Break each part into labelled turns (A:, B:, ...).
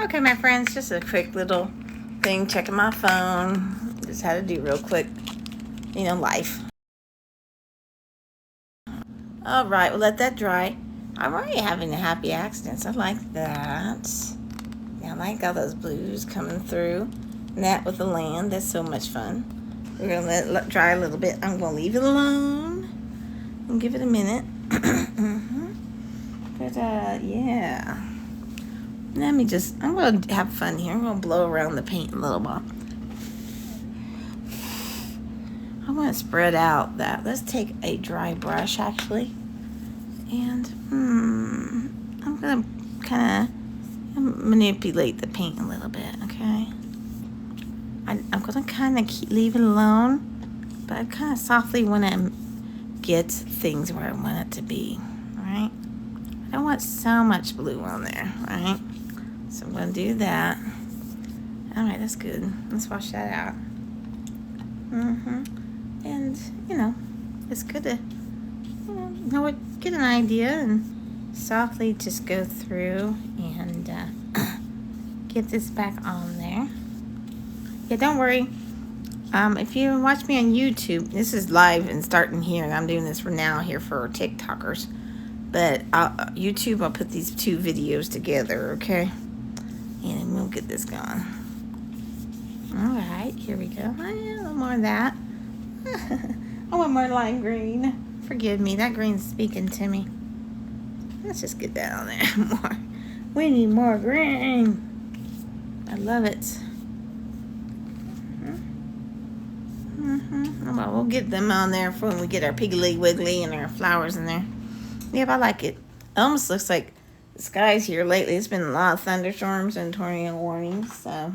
A: Okay, my friends, just a quick little thing, checking my phone. Just had to do real quick, life. All right, we'll let that dry. I'm already having the happy accidents. I like that. Yeah, I like all those blues coming through. And that with the land, that's so much fun. We're going to let it dry a little bit. I'm going to leave it alone and give it a minute. But, yeah. I'm going to have fun here. I'm going to blow around the paint a little bit. I want to spread out that. Let's take a dry brush, actually. And, I'm going to kind of manipulate the paint a little bit, okay? I'm going to kind of leave it alone, but I kind of softly want to get things where I want it to be, right? I don't want so much blue on there, right? So I'm going to do that. All right, that's good. Let's wash that out. And, it's good to, get an idea and softly just go through and get this back on there. Yeah, don't worry. If you watch me on YouTube, this is live and starting here, and I'm doing this for now here for TikTokers. But YouTube, I'll put these two videos together, okay? And we'll get this going. All right, here we go. A little more of that. I want more lime green. Forgive me, that green's speaking to me. Let's just get that on there more. We need more green. I love it. Well, we'll get them on there for when we get our Piggly Wiggly and our flowers in there. Yep, I like it. It almost looks like the skies here lately. It's been a lot of thunderstorms and tornado warnings. So,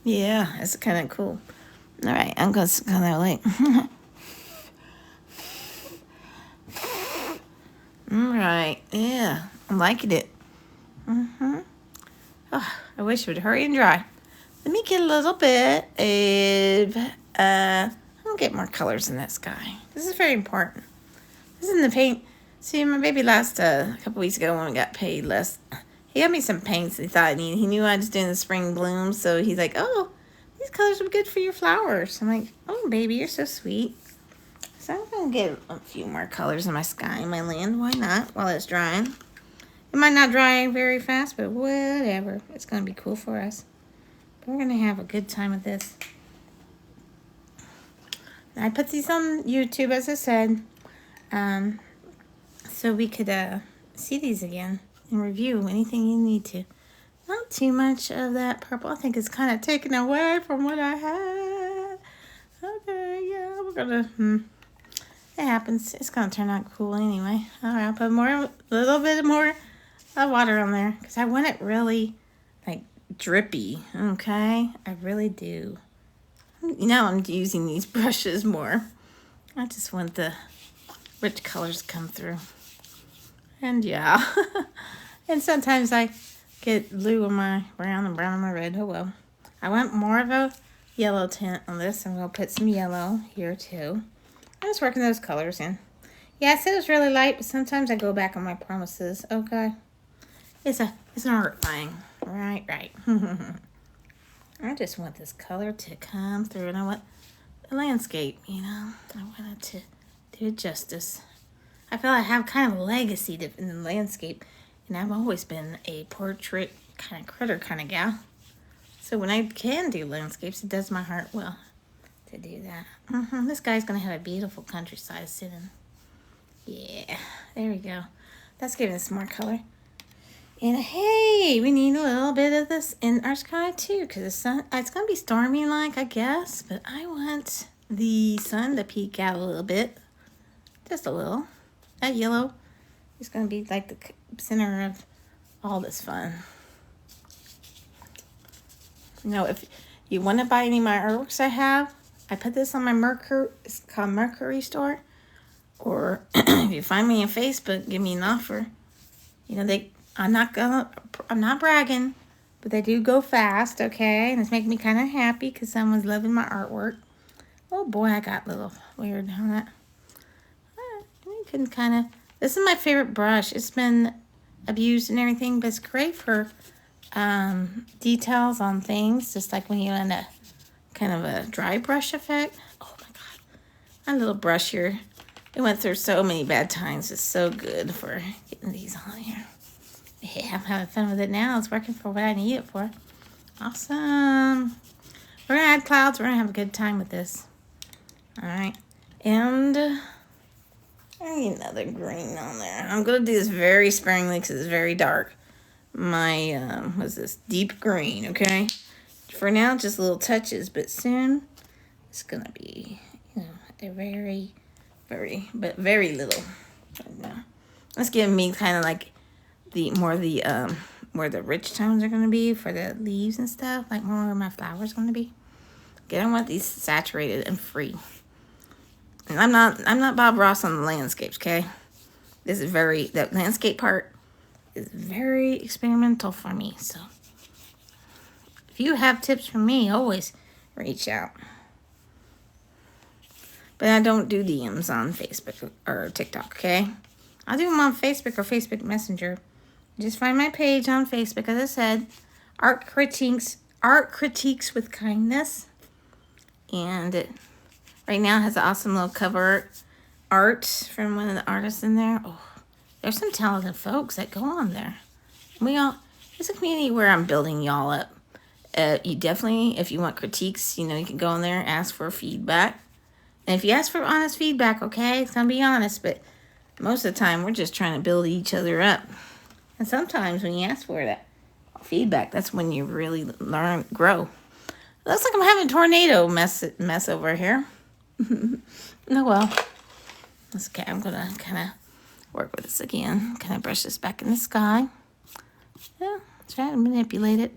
A: yeah, it's kind of cool. All right, I'm going to kind of like... All right, yeah, I'm liking it. Oh, I wish it would hurry and dry. Let me get a little bit of... I'll get more colors in that sky. This is very important. This is in the paint. See, my baby last a couple weeks ago when we got paid less, he got me some paints he thought I needed. He knew I was doing the spring blooms, so he's like, oh, these colors would be good for your flowers. I'm like, oh, baby, you're so sweet. So I'm going to get a few more colors in my sky, in my land. Why not, while it's drying? It might not dry very fast, but whatever. It's going to be cool for us. But we're going to have a good time with this. I put these on YouTube, as I said, so we could see these again and review anything you need to. Not too much of that purple. I think it's kind of taken away from what I had. Okay, yeah, we're gonna. It happens. It's gonna turn out cool anyway. All right, I'll put a little bit more water on there because I want it really like drippy. Okay, I really do. I'm using these brushes more. I just want the rich colors to come through. And yeah. And sometimes I get blue on my brown and brown on my red. Oh well. I want more of a yellow tint on this. I'm going to put some yellow here too. I'm just working those colors in. Yeah, I said it was really light, but sometimes I go back on my promises. Okay. It's an art thing. Right. I just want this color to come through, and I want the landscape, I want it to do it justice. I feel I have kind of a legacy in the landscape, and I've always been a portrait kind of critter kind of gal. So when I can do landscapes, it does my heart well to do that. This guy's going to have a beautiful countryside sitting. Yeah, there we go. That's giving us more color. And hey, we need a little bit of this in our sky too, because the sun, it's going to be stormy like, I guess, but I want the sun to peek out a little bit. Just a little. That yellow is going to be like the center of all this fun. If you want to buy any of my artworks I have, I put this on my Mercury, it's called Mercury store. Or if you find me on Facebook, give me an offer. I'm not bragging, but they do go fast, okay? And it's making me kind of happy because someone's loving my artwork. Oh boy, I got a little weird on that. You can this is my favorite brush. It's been abused and everything, but it's great for details on things, just like when you're in a kind of a dry brush effect. Oh my God, my little brush here. It went through so many bad times. It's so good for getting these on here. Yeah, I'm having fun with it now. It's working for what I need it for. Awesome. We're going to add clouds. We're going to have a good time with this. All right. And I need another green on there. I'm going to do this very sparingly because it's very dark. My, what's this? Deep green, okay? For now, just little touches, but soon it's going to be, you know, a very little. It's giving me kind of like where the rich tones are going to be for the leaves and stuff, like more where my flowers going to be. Okay, I don't want these saturated and free. And I'm not Bob Ross on the landscapes, okay? This is that landscape part is very experimental for me. So if you have tips for me, always reach out. But I don't do DMs on Facebook or TikTok, okay? I'll do them on Facebook or Facebook Messenger. Just find my page on Facebook, as I said, Art Critiques with Kindness. And it right now has an awesome little cover art from one of the artists in there. Oh, there's some talented folks that go on there. It's a community where I'm building y'all up. You definitely, if you want critiques, you know, you can go in there and ask for feedback. And if you ask for honest feedback, okay, it's going to be honest, but most of the time we're just trying to build each other up. And sometimes when you ask for that feedback, that's when you really grow. Looks like I'm having a tornado mess over here. No, well, that's okay. I'm going to kind of work with this again. Kind of brush this back in the sky. Yeah, try to manipulate it.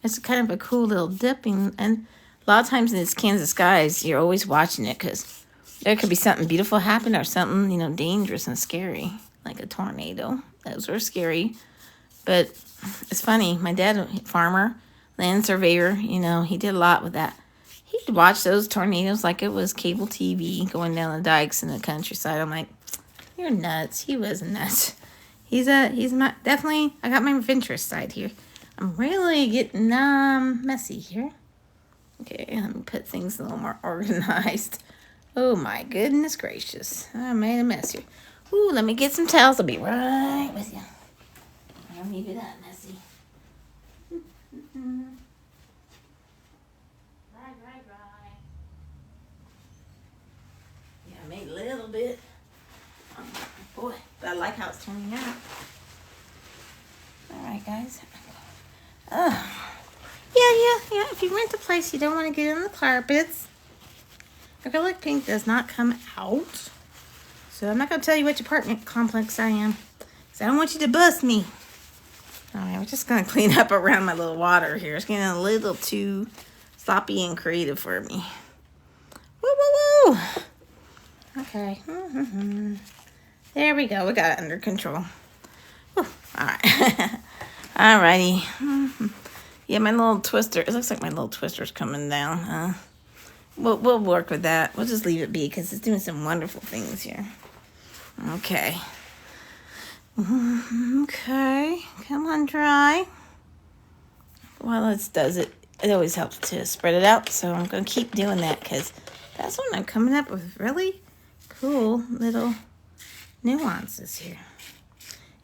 A: It's kind of a cool little dipping. And a lot of times in these Kansas skies, you're always watching it because there could be something beautiful happen or something, you know, dangerous and scary, like a tornado. Those are scary. But it's funny. My dad, farmer, land surveyor, you know, he did a lot with that. He'd watch those tornadoes like it was cable TV going down the dikes in the countryside. I'm like, you're nuts. He was nuts. He's definitely, I got my adventurous side here. I'm really getting messy here. Okay, let me put things a little more organized. Oh my goodness gracious. I made a mess here. Ooh, let me get some towels. I'll be right with you. I don't need to be that messy. Right. Yeah, I made a little bit. Boy, but I like how it's turning out. Alright, guys. Yeah. If you rent a place, you don't want to get on the carpets. Acrylic paint does not come out. So I'm not going to tell you which apartment complex I am. Because I don't want you to bust me. Alright, we're just going to clean up around my little water here. It's getting a little too sloppy and creative for me. Woo! Okay. There we go. We got it under control. Alright. Alrighty. Yeah, my little twister. It looks like my little twister's coming down. We'll work with that. We'll just leave it be because it's doing some wonderful things here. Okay. Okay. Come on, dry. While it does it, it always helps to spread it out. So I'm going to keep doing that because that's when I'm coming up with really cool little nuances here.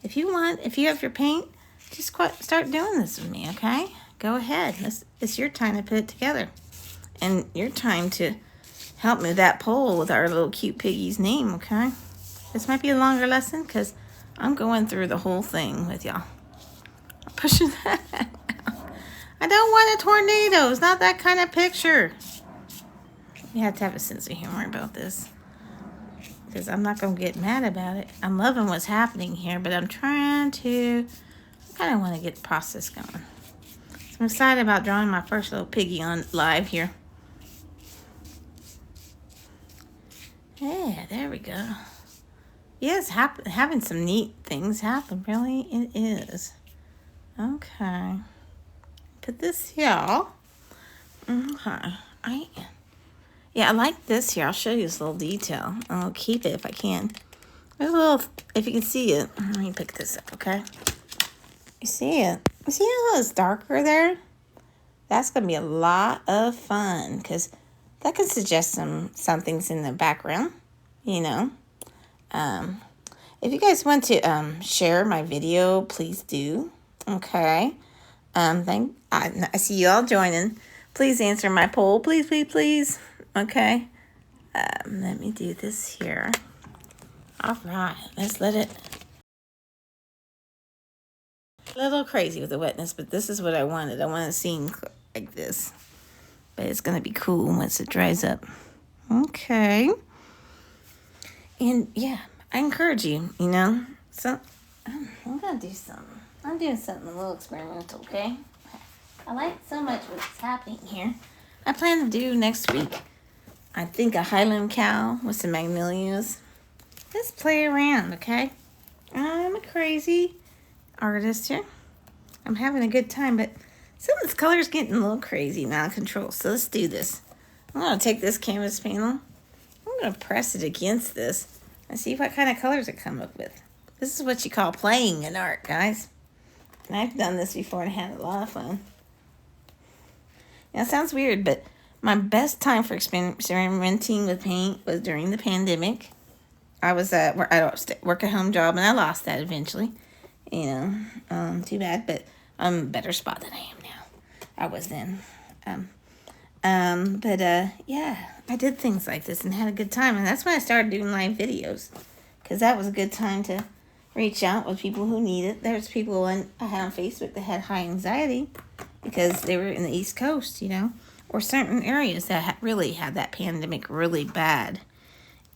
A: If you have your paint, just start doing this with me, okay? Go ahead. It's your time to put it together. And your time to help me with that poll with our little cute piggy's name, okay? This might be a longer lesson because I'm going through the whole thing with y'all. I'm pushing that out. I don't want a tornado. It's not that kind of picture. You have to have a sense of humor about this. Because I'm not going to get mad about it. I'm loving what's happening here, but I kind of want to get the process going. So I'm excited about drawing my first little piggy on live here. Yeah, there we go. Yes, having some neat things happen. Really, it is. Okay. Put this here. Okay. Yeah, I like this here. I'll show you this little detail. I'll keep it if I can. There's a little, if you can see it. Let me pick this up, okay? You see it? You see how it's darker there? That's going to be a lot of fun because that can suggest some things in the background, you know. If you guys want to share my video, please do. Okay. I see you all joining. Please answer my poll. Please, please, please. Okay. Let me do this here. All right. Let's let it. A little crazy with the wetness, but this is what I wanted. I want a scene like this. But it's going to be cool once it dries up. Okay. And yeah, I encourage you, you know. So I'm going to do something. I'm doing something a little experimental, okay? I like so much what's happening here. I plan to do next week, I think, a Highland cow with some magnolias. Let's play around, okay? I'm a crazy artist here. I'm having a good time, but some of this color is getting a little crazy and out of control. So let's do this. I'm going to take this canvas panel. I'm going to press it against this and see what kind of colors it come up with. This is what you call playing in art, guys. And I've done this before and had a lot of fun. Now, it sounds weird, but my best time for experimenting with paint was during the pandemic. I was at work-at-home job, and I lost that eventually. You know, too bad, but I'm in a better spot than I am now. I was then. Yeah, I did things like this and had a good time, and that's when I started doing live videos, because that was a good time to reach out with people who need it. There's people I had on Facebook that had high anxiety because they were in the East Coast, you know, or certain areas that really had that pandemic really bad.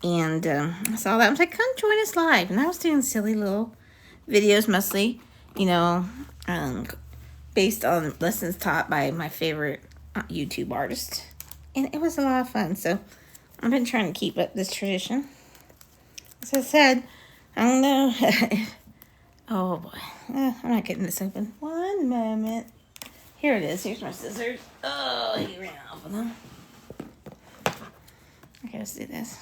A: And I saw that. I was like, come join us live. And I was doing silly little videos, mostly, you know, based on lessons taught by my favorite YouTube artist. And it was a lot of fun. So I've been trying to keep up this tradition. As I said, I don't know. Oh, boy. I'm not getting this open. One moment. Here it is. Here's my scissors. Oh, he ran off with them. Okay, let's do this.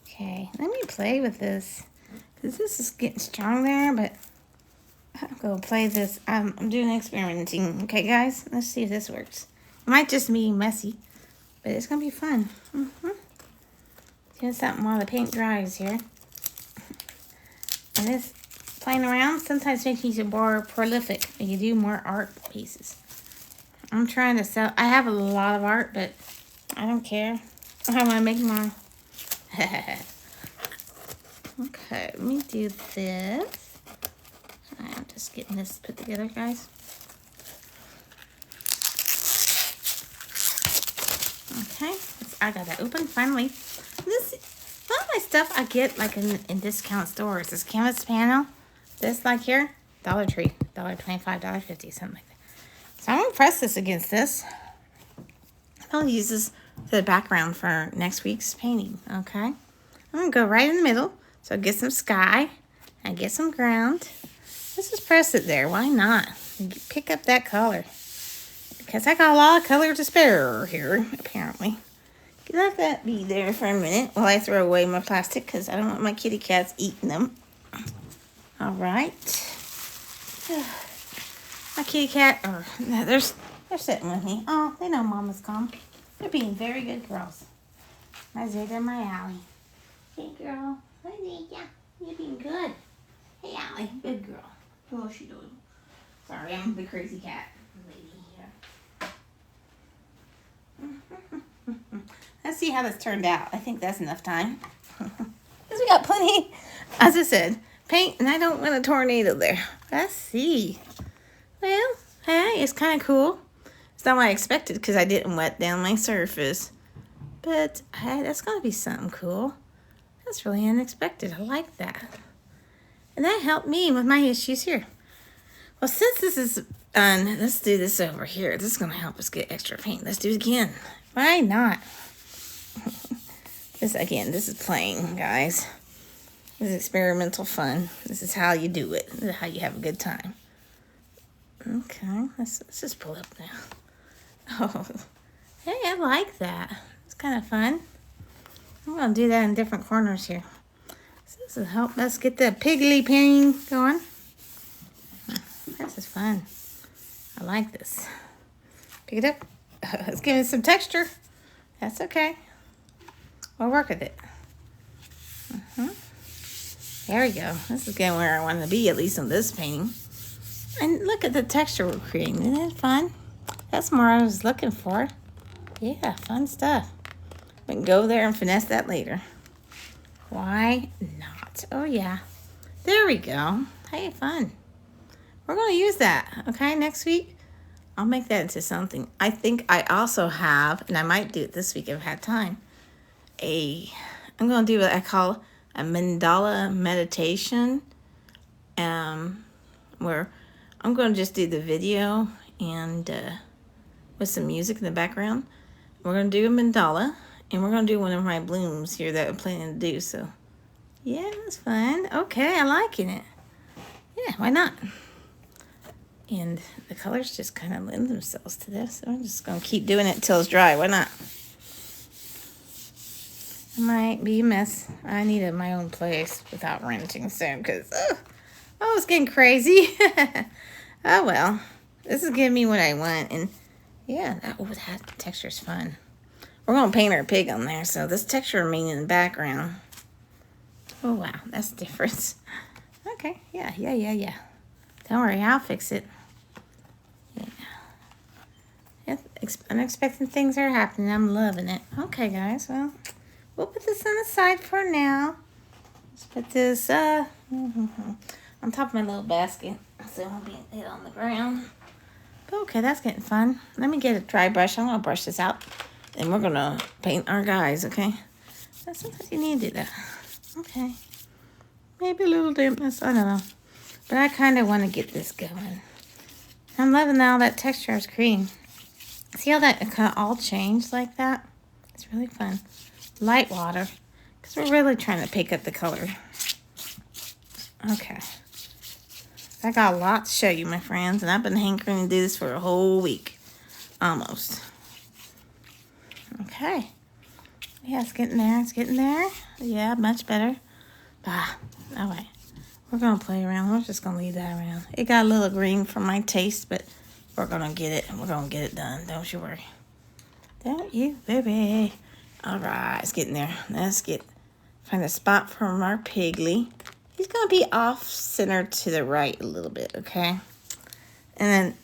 A: Okay, let me play with this. Because this is getting strong there, but I'm going to play this. I'm doing experimenting. Okay, guys? Let's see if this works. It might just be messy, but it's going to be fun. Doing something while the paint dries here. And this playing around sometimes makes you more prolific and you do more art pieces. I'm trying to sell. I have a lot of art, but I don't care. I want to make more. Okay, let me do this. I'm just getting this put together, guys. Okay, I got that open finally. This, a lot of my stuff I get like in discount stores. This canvas panel, this like here, Dollar Tree, $1.25, $1.50, something like that. So I'm gonna press this against this. I'll use this for the background for next week's painting. Okay, I'm gonna go right in the middle, so get some sky and get some ground. Let's just press it there. Why not? Pick up that color. Because I got a lot of color to spare here, apparently. Let that be there for a minute while I throw away my plastic because I don't want my kitty cats eating them. All right. My kitty cat, they're sitting with me. Oh, they know Mama's come. They're being very good girls. My Zeta and my Allie. Hey, girl. Hi, Zeta. You're being good. Hey, Allie. Good girl. What's she doing? Sorry, I'm the crazy cat lady here. Let's see how this turned out. I think that's enough time. Because we got plenty, as I said, paint, and I don't want a tornado there. Let's see. Well, hey, it's kind of cool. It's not what I expected because I didn't wet down my surface. But, hey, that's going to be something cool. That's really unexpected. I like that. And that helped me with my issues here. Well, since this is done, let's do this over here. This is going to help us get extra paint. Let's do it again. Why not? This is playing, guys. This is experimental fun. This is how you do it. This is how you have a good time. Okay, let's just pull up now. Oh, hey, I like that. It's kind of fun. I'm going to do that in different corners here. So this will help us get the piggly painting going. fun. I like this. Pick it up. It's giving it some texture. That's okay. We'll work with it. There we go. This is getting where I want to be, at least on this painting. And look at the texture we're creating. Isn't it fun? That's more I was looking for. Yeah, fun stuff. We can go there and finesse that later. Why not? Oh, yeah. There we go. Hey, fun. We're going to use that, okay, next week. I'll make that into something. I think I also have, and I might do it this week if I have time, I'm going to do what I call a mandala meditation, where I'm going to just do the video and with some music in the background. We're going to do a mandala, and we're going to do one of my blooms here that I'm planning to do. So, yeah, that's fun. Okay, I'm liking it. Yeah, why not? And the colors just kind of lend themselves to this. So I'm just going to keep doing it until it's dry. Why not? It might be a mess. I needed my own place without renting soon because, it's getting crazy. Oh, well. This is giving me what I want. And, yeah, that texture's fun. We're going to paint our pig on there. So this texture remains in the background. Oh, wow. That's the difference. Okay. Yeah. Don't worry. I'll fix it. Yeah. Unexpected things are happening. I'm loving it. Okay, guys. Well, we'll put this on the side for now. Let's put this on top of my little basket so it won't be hit on the ground. But okay, that's getting fun. Let me get a dry brush. I'm going to brush this out. And we're going to paint our guys, okay? Sometimes you need to do that. Okay. Maybe a little dampness. I don't know. But I kind of want to get this going. I'm loving all that texture I was creating. See how that kind of all changed like that? It's really fun. Light water. Because we're really trying to pick up the color. Okay. I got a lot to show you, my friends. And I've been hankering to do this for a whole week. Almost. Okay. Yeah, it's getting there. It's getting there. Yeah, much better. All right. We're going to play around. We're just going to leave that around. It got a little green for my taste, but we're going to get it. We're going to get it done. Don't you worry. Don't you worry. All right. It's getting there. Let's find a spot for our piggly. He's going to be off-center to the right a little bit, okay? And then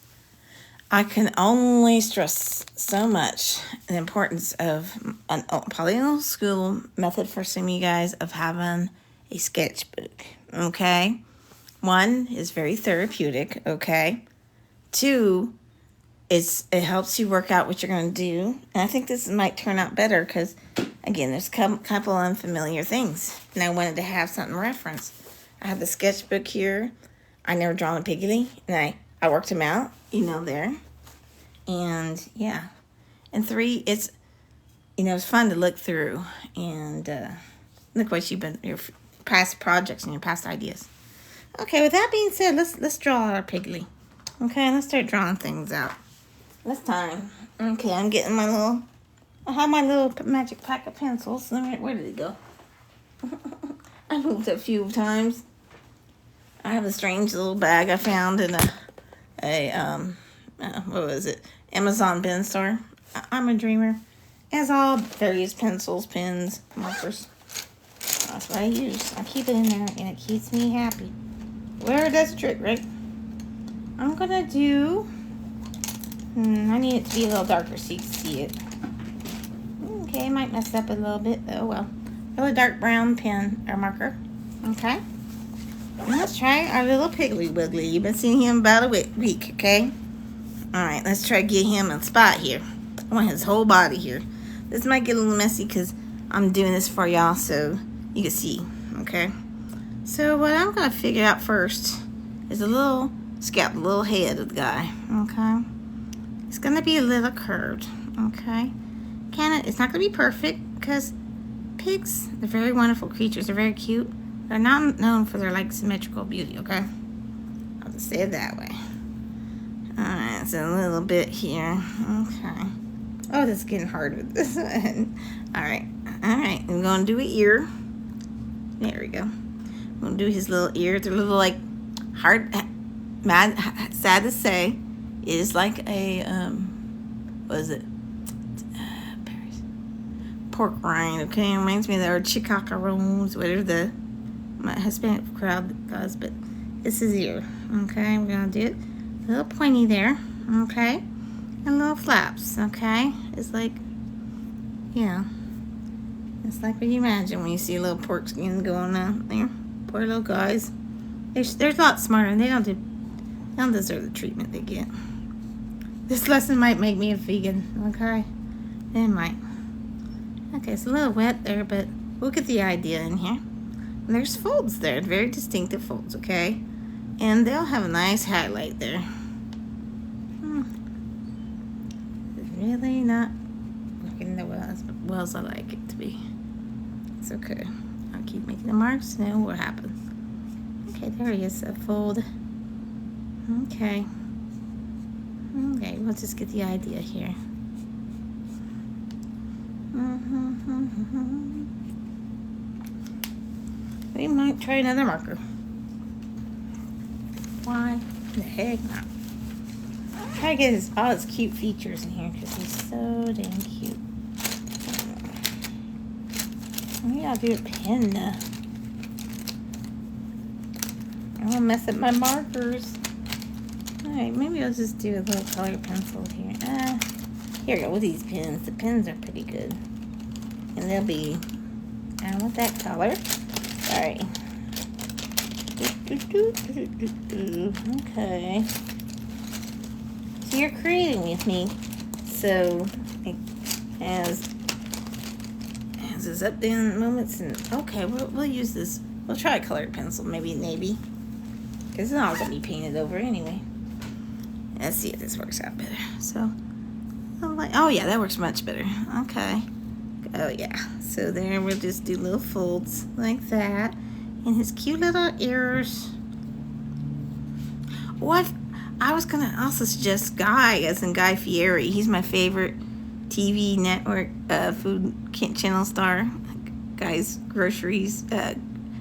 A: I can only stress so much the importance of probably an old school method for some of you guys of having a sketchbook, okay? 1 is very therapeutic, okay? 2, it helps you work out what you're going to do. And I think this might turn out better because, again, there's a couple unfamiliar things. And I wanted to have something to reference. I have the sketchbook here. I never drawn a piggly. And I worked him out, there. And, yeah. And 3, it's fun to look through. And look what your past projects and your past ideas. Okay, with that being said, let's draw our piggly. Okay, let's start drawing things out. This time. Okay, I have my little magic pack of pencils. Where did it go? I moved it a few times. I have a strange little bag I found in Amazon bin store. I'm a dreamer. It has all various pencils, pens, markers. That's what I use. I keep it in there and it keeps me happy. Where does the trick, right? I'm gonna do, I need it to be a little darker so you can see it. Okay, might mess up a little bit. Oh well. Really dark brown pen or marker. Okay. And let's try our little Piggly Wiggly. You've been seeing him about a week, okay? Alright, let's try to get him a spot here. I want his whole body here. This might get a little messy because I'm doing this for y'all so you can see, okay? So what I'm going to figure out first is a little scalp, a little head of the guy, okay? It's going to be a little curved, okay? It's not going to be perfect because pigs, they're very wonderful creatures. They're very cute. They're not known for their, symmetrical beauty, okay? I'll just say it that way. Alright, so a little bit here. Okay. Oh, this is getting hard with this one. Alright. I'm going to do an ear. There we go. I'm going to do his little ear. They're little, hard, sad to say, it is like a, what is it? Pork rind, okay? It reminds me of our chicacaroons, whatever my Hispanic crowd does, but this is ear, okay? We're gonna do it a little pointy there, okay? And little flaps, okay? It's like, yeah. It's like what you imagine when you see a little pork skin going on there. Poor little guys. They're a lot smarter, and they don't deserve the treatment they get. This lesson might make me a vegan, okay? It might. Okay, it's a little wet there, but we'll get the idea in here. And there's folds there, very distinctive folds, okay? And they'll have a nice highlight there. It's really not working the well as I like it to be. It's okay. I'll keep making the marks, know what happens. Okay, there he is, a fold. Okay. Okay, we'll just get the idea here. We might try another marker. Why the heck not? Try to get all his cute features in here because he's so dang cute. Maybe I'll do a pen. I won't mess up my markers. Alright, maybe I'll just do a little color pencil here. Here we go with these pens. The pens are pretty good. And they'll be, I want that color. Alright. Okay. So you're creating with me. So it has its up down moments, and okay, we'll use this. We'll try a colored pencil, maybe navy, because it's not gonna be painted over anyway. Let's see if this works out better. So, oh yeah, that works much better. Okay. Oh yeah. So there, we'll just do little folds like that, and his cute little ears. What? I was gonna also suggest Guy, as in Guy Fieri. He's my favorite TV network food channel star. Guy's Groceries,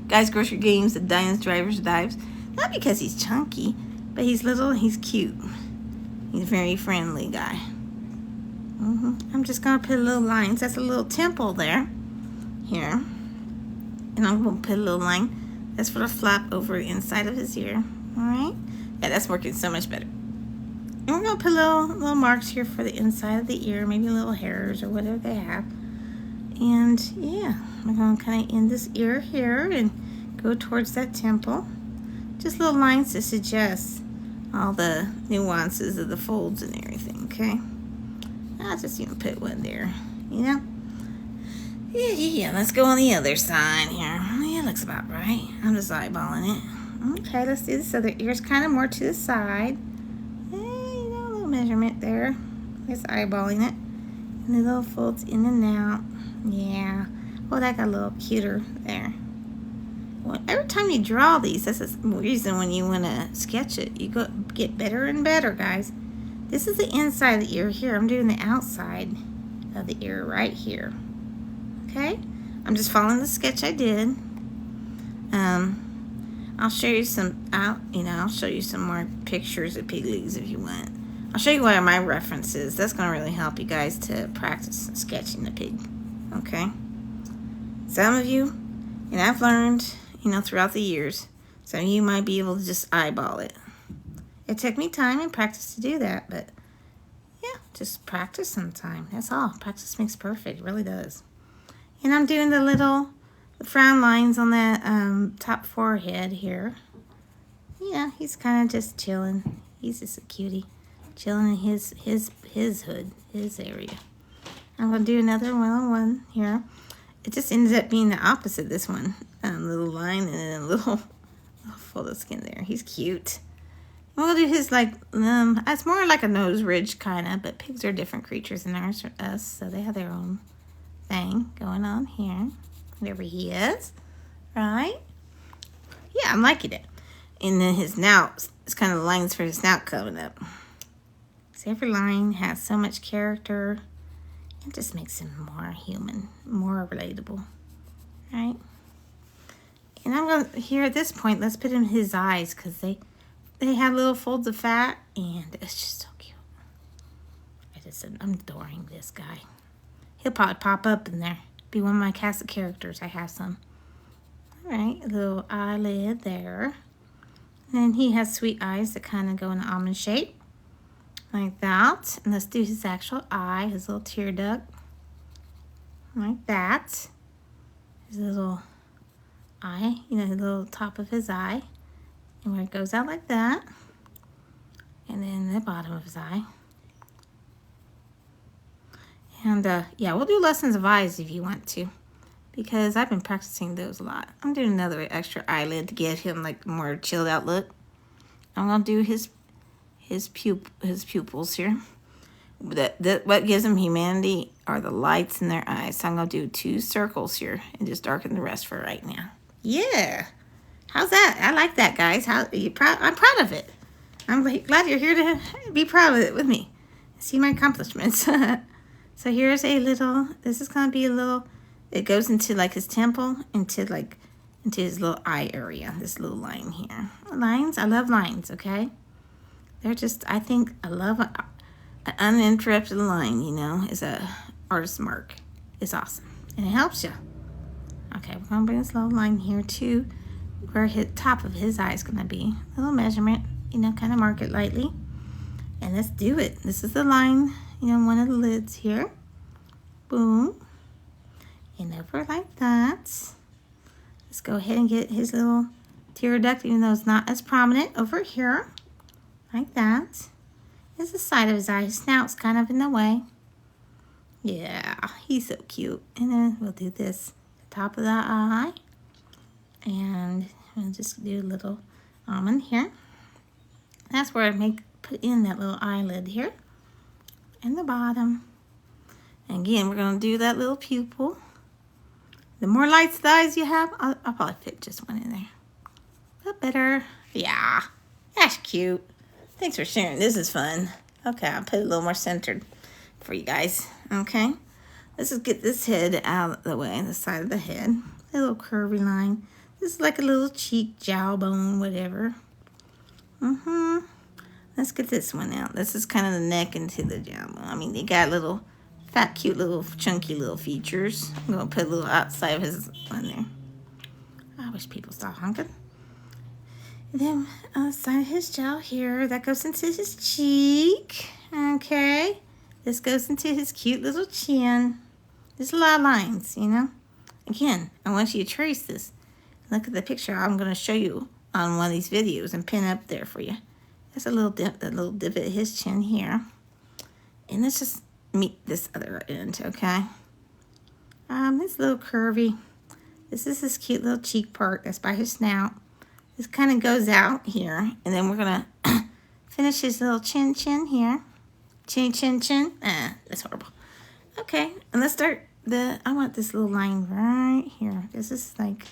A: Guy's Grocery Games, The Dines, Drivers, Dives. Not because he's chunky, but he's little and he's cute. He's a very friendly guy. I'm just gonna put little lines. That's a little temple there. Here. And I'm gonna put a little line. That's for the flap over the inside of his ear. Alright? Yeah, that's working so much better. And we're gonna put little marks here for the inside of the ear, maybe little hairs or whatever they have. And yeah, we're gonna kind of end this ear here and go towards that temple. Just little lines to suggest all the nuances of the folds and everything, okay? I'll just even put one there, you know? Yeah, let's go on the other side here. Yeah, looks about right. I'm just eyeballing it. Okay, let's do this other ear's kind of more to the side. Hey, you know, a little measurement there. Just eyeballing it. And the little folds in and out. Yeah. Oh, that got a little cuter there. Well, every time you draw these, that's the reason when you want to sketch it, you get better and better, guys. This is the inside of the ear here. I'm doing the outside of the ear right here. Okay? I'm just following the sketch I did. I'll show you I'll show you some more pictures of pig legs if you want. I'll show you what are my references. That's going to really help you guys to practice sketching the pig. Okay? Some of you, and I've learned, throughout the years, some of you might be able to just eyeball it. It took me time and practice to do that, but yeah, just practice sometime. That's all. Practice makes perfect. It really does. And I'm doing the frown lines on that top forehead here. Yeah, he's kind of just chilling. He's just a cutie. Chilling in his hood, his area. I'm going to do another one here. It just ends up being the opposite, this one. Little line and then a little fold of skin there. He's cute. We'll do his it's more like a nose ridge kind of, but pigs are different creatures than us, so they have their own thing going on here. Wherever he is, right? Yeah, I'm liking it. And then his snout, it's kind of the lines for his snout coming up. So every line has so much character. It just makes him more human, more relatable, right? And I'm going to, here at this point, let's put in his eyes because they they have little folds of fat, and it's just so cute. I'm adoring this guy. He'll probably pop up in there. Be one of my cast of characters. I have some. Alright, a little eyelid there. And then he has sweet eyes that kind of go in an almond shape. Like that. And let's do his actual eye, his little tear duct. Like that. His little eye, you know, the little top of his eye. And where it goes out like that. And then the bottom of his eye. And yeah, we'll do lessons of eyes if you want to. Because I've been practicing those a lot. I'm doing another extra eyelid to give him like a more chilled out look. I'm going to do his pupils here. What gives them humanity are the lights in their eyes. So I'm going to do 2 circles here and just darken the rest for right now. Yeah. How's that? I like that, guys. How are you proud? I'm proud of it. I'm glad you're here to be proud of it with me. See my accomplishments. So here's a little, this is going to be a little, it goes into like his temple, into his little eye area, this little line here. Lines, I love lines, okay? They're just, I think, I love an uninterrupted line, you know, is a artist's mark. It's awesome. And it helps you. Okay, we're going to bring this little line here too, where the top of his eye is going to be. A little measurement, you know, kind of mark it lightly. And let's do it. This is the line, you know, one of the lids here. Boom. And over like that. Let's go ahead and get his little tear duct, even though it's not as prominent, over here. Like that. Here's the side of his eye. His snout's kind of in the way. Yeah, he's so cute. And then we'll do this, the top of the eye. And we'll just do a little almond here. That's where I put in that little eyelid here. And the bottom. And again, we're going to do that little pupil. The more lights the eyes you have, I'll probably fit just one in there. A bit better. Yeah, that's cute. Thanks for sharing. This is fun. Okay, I'll put it a little more centered for you guys. Okay, let's just get this head out of the way, the side of the head. A little curvy line. This is like a little cheek, jawbone, whatever. Let's get this one out. This is kind of the neck into the jawbone. I mean, they got little fat, cute, little chunky little features. I'm going to put a little outside of his one there. I wish people stopped honking. And then on the side of his jaw here, that goes into his cheek. Okay. This goes into his cute little chin. There's a lot of lines, you know. Again, I want you to trace this. Look at the picture I'm going to show you on one of these videos and pin up there for you. There's a little divot in his chin here. And let's just meet this other end, okay? This little curvy. This is his cute little cheek part. That's by his snout. This kind of goes out here. And then we're going to finish his little chin here. Chin. That's horrible. Okay, and let's start I want this little line right here. This is like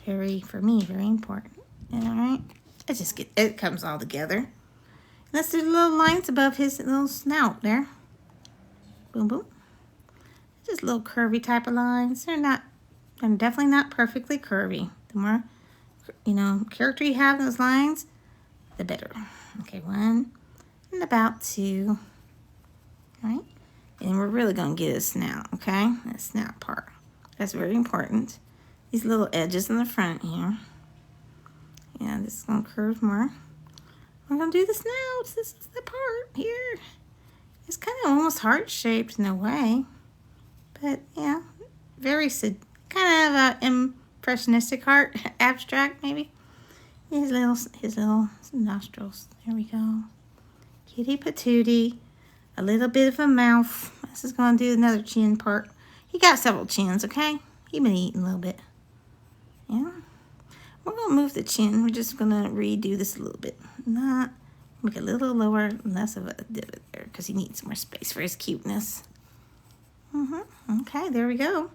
A: for me, very important. All right? It comes all together. Let's do the little lines above his little snout there. Boom, boom. Just little curvy type of lines. They're definitely not perfectly curvy. The more, you know, character you have in those lines, the better. Okay, 1 and about 2. All right? And we're really going to get his snout, okay? That snout part. That's very important. These little edges in the front here. Yeah, this is going to curve more. We're going to do the snout. This is the part here. It's kind of almost heart-shaped in a way. But, yeah, very kind of impressionistic heart. Abstract, maybe. His little nostrils. There we go. Kitty patootie. A little bit of a mouth. This is going to do another chin part. He got several chins, okay? He been eating a little bit. Yeah. We're going to move the chin. We're just going to redo this a little bit. Make it a little lower, less of a divot there because he needs more space for his cuteness. Okay, there we go.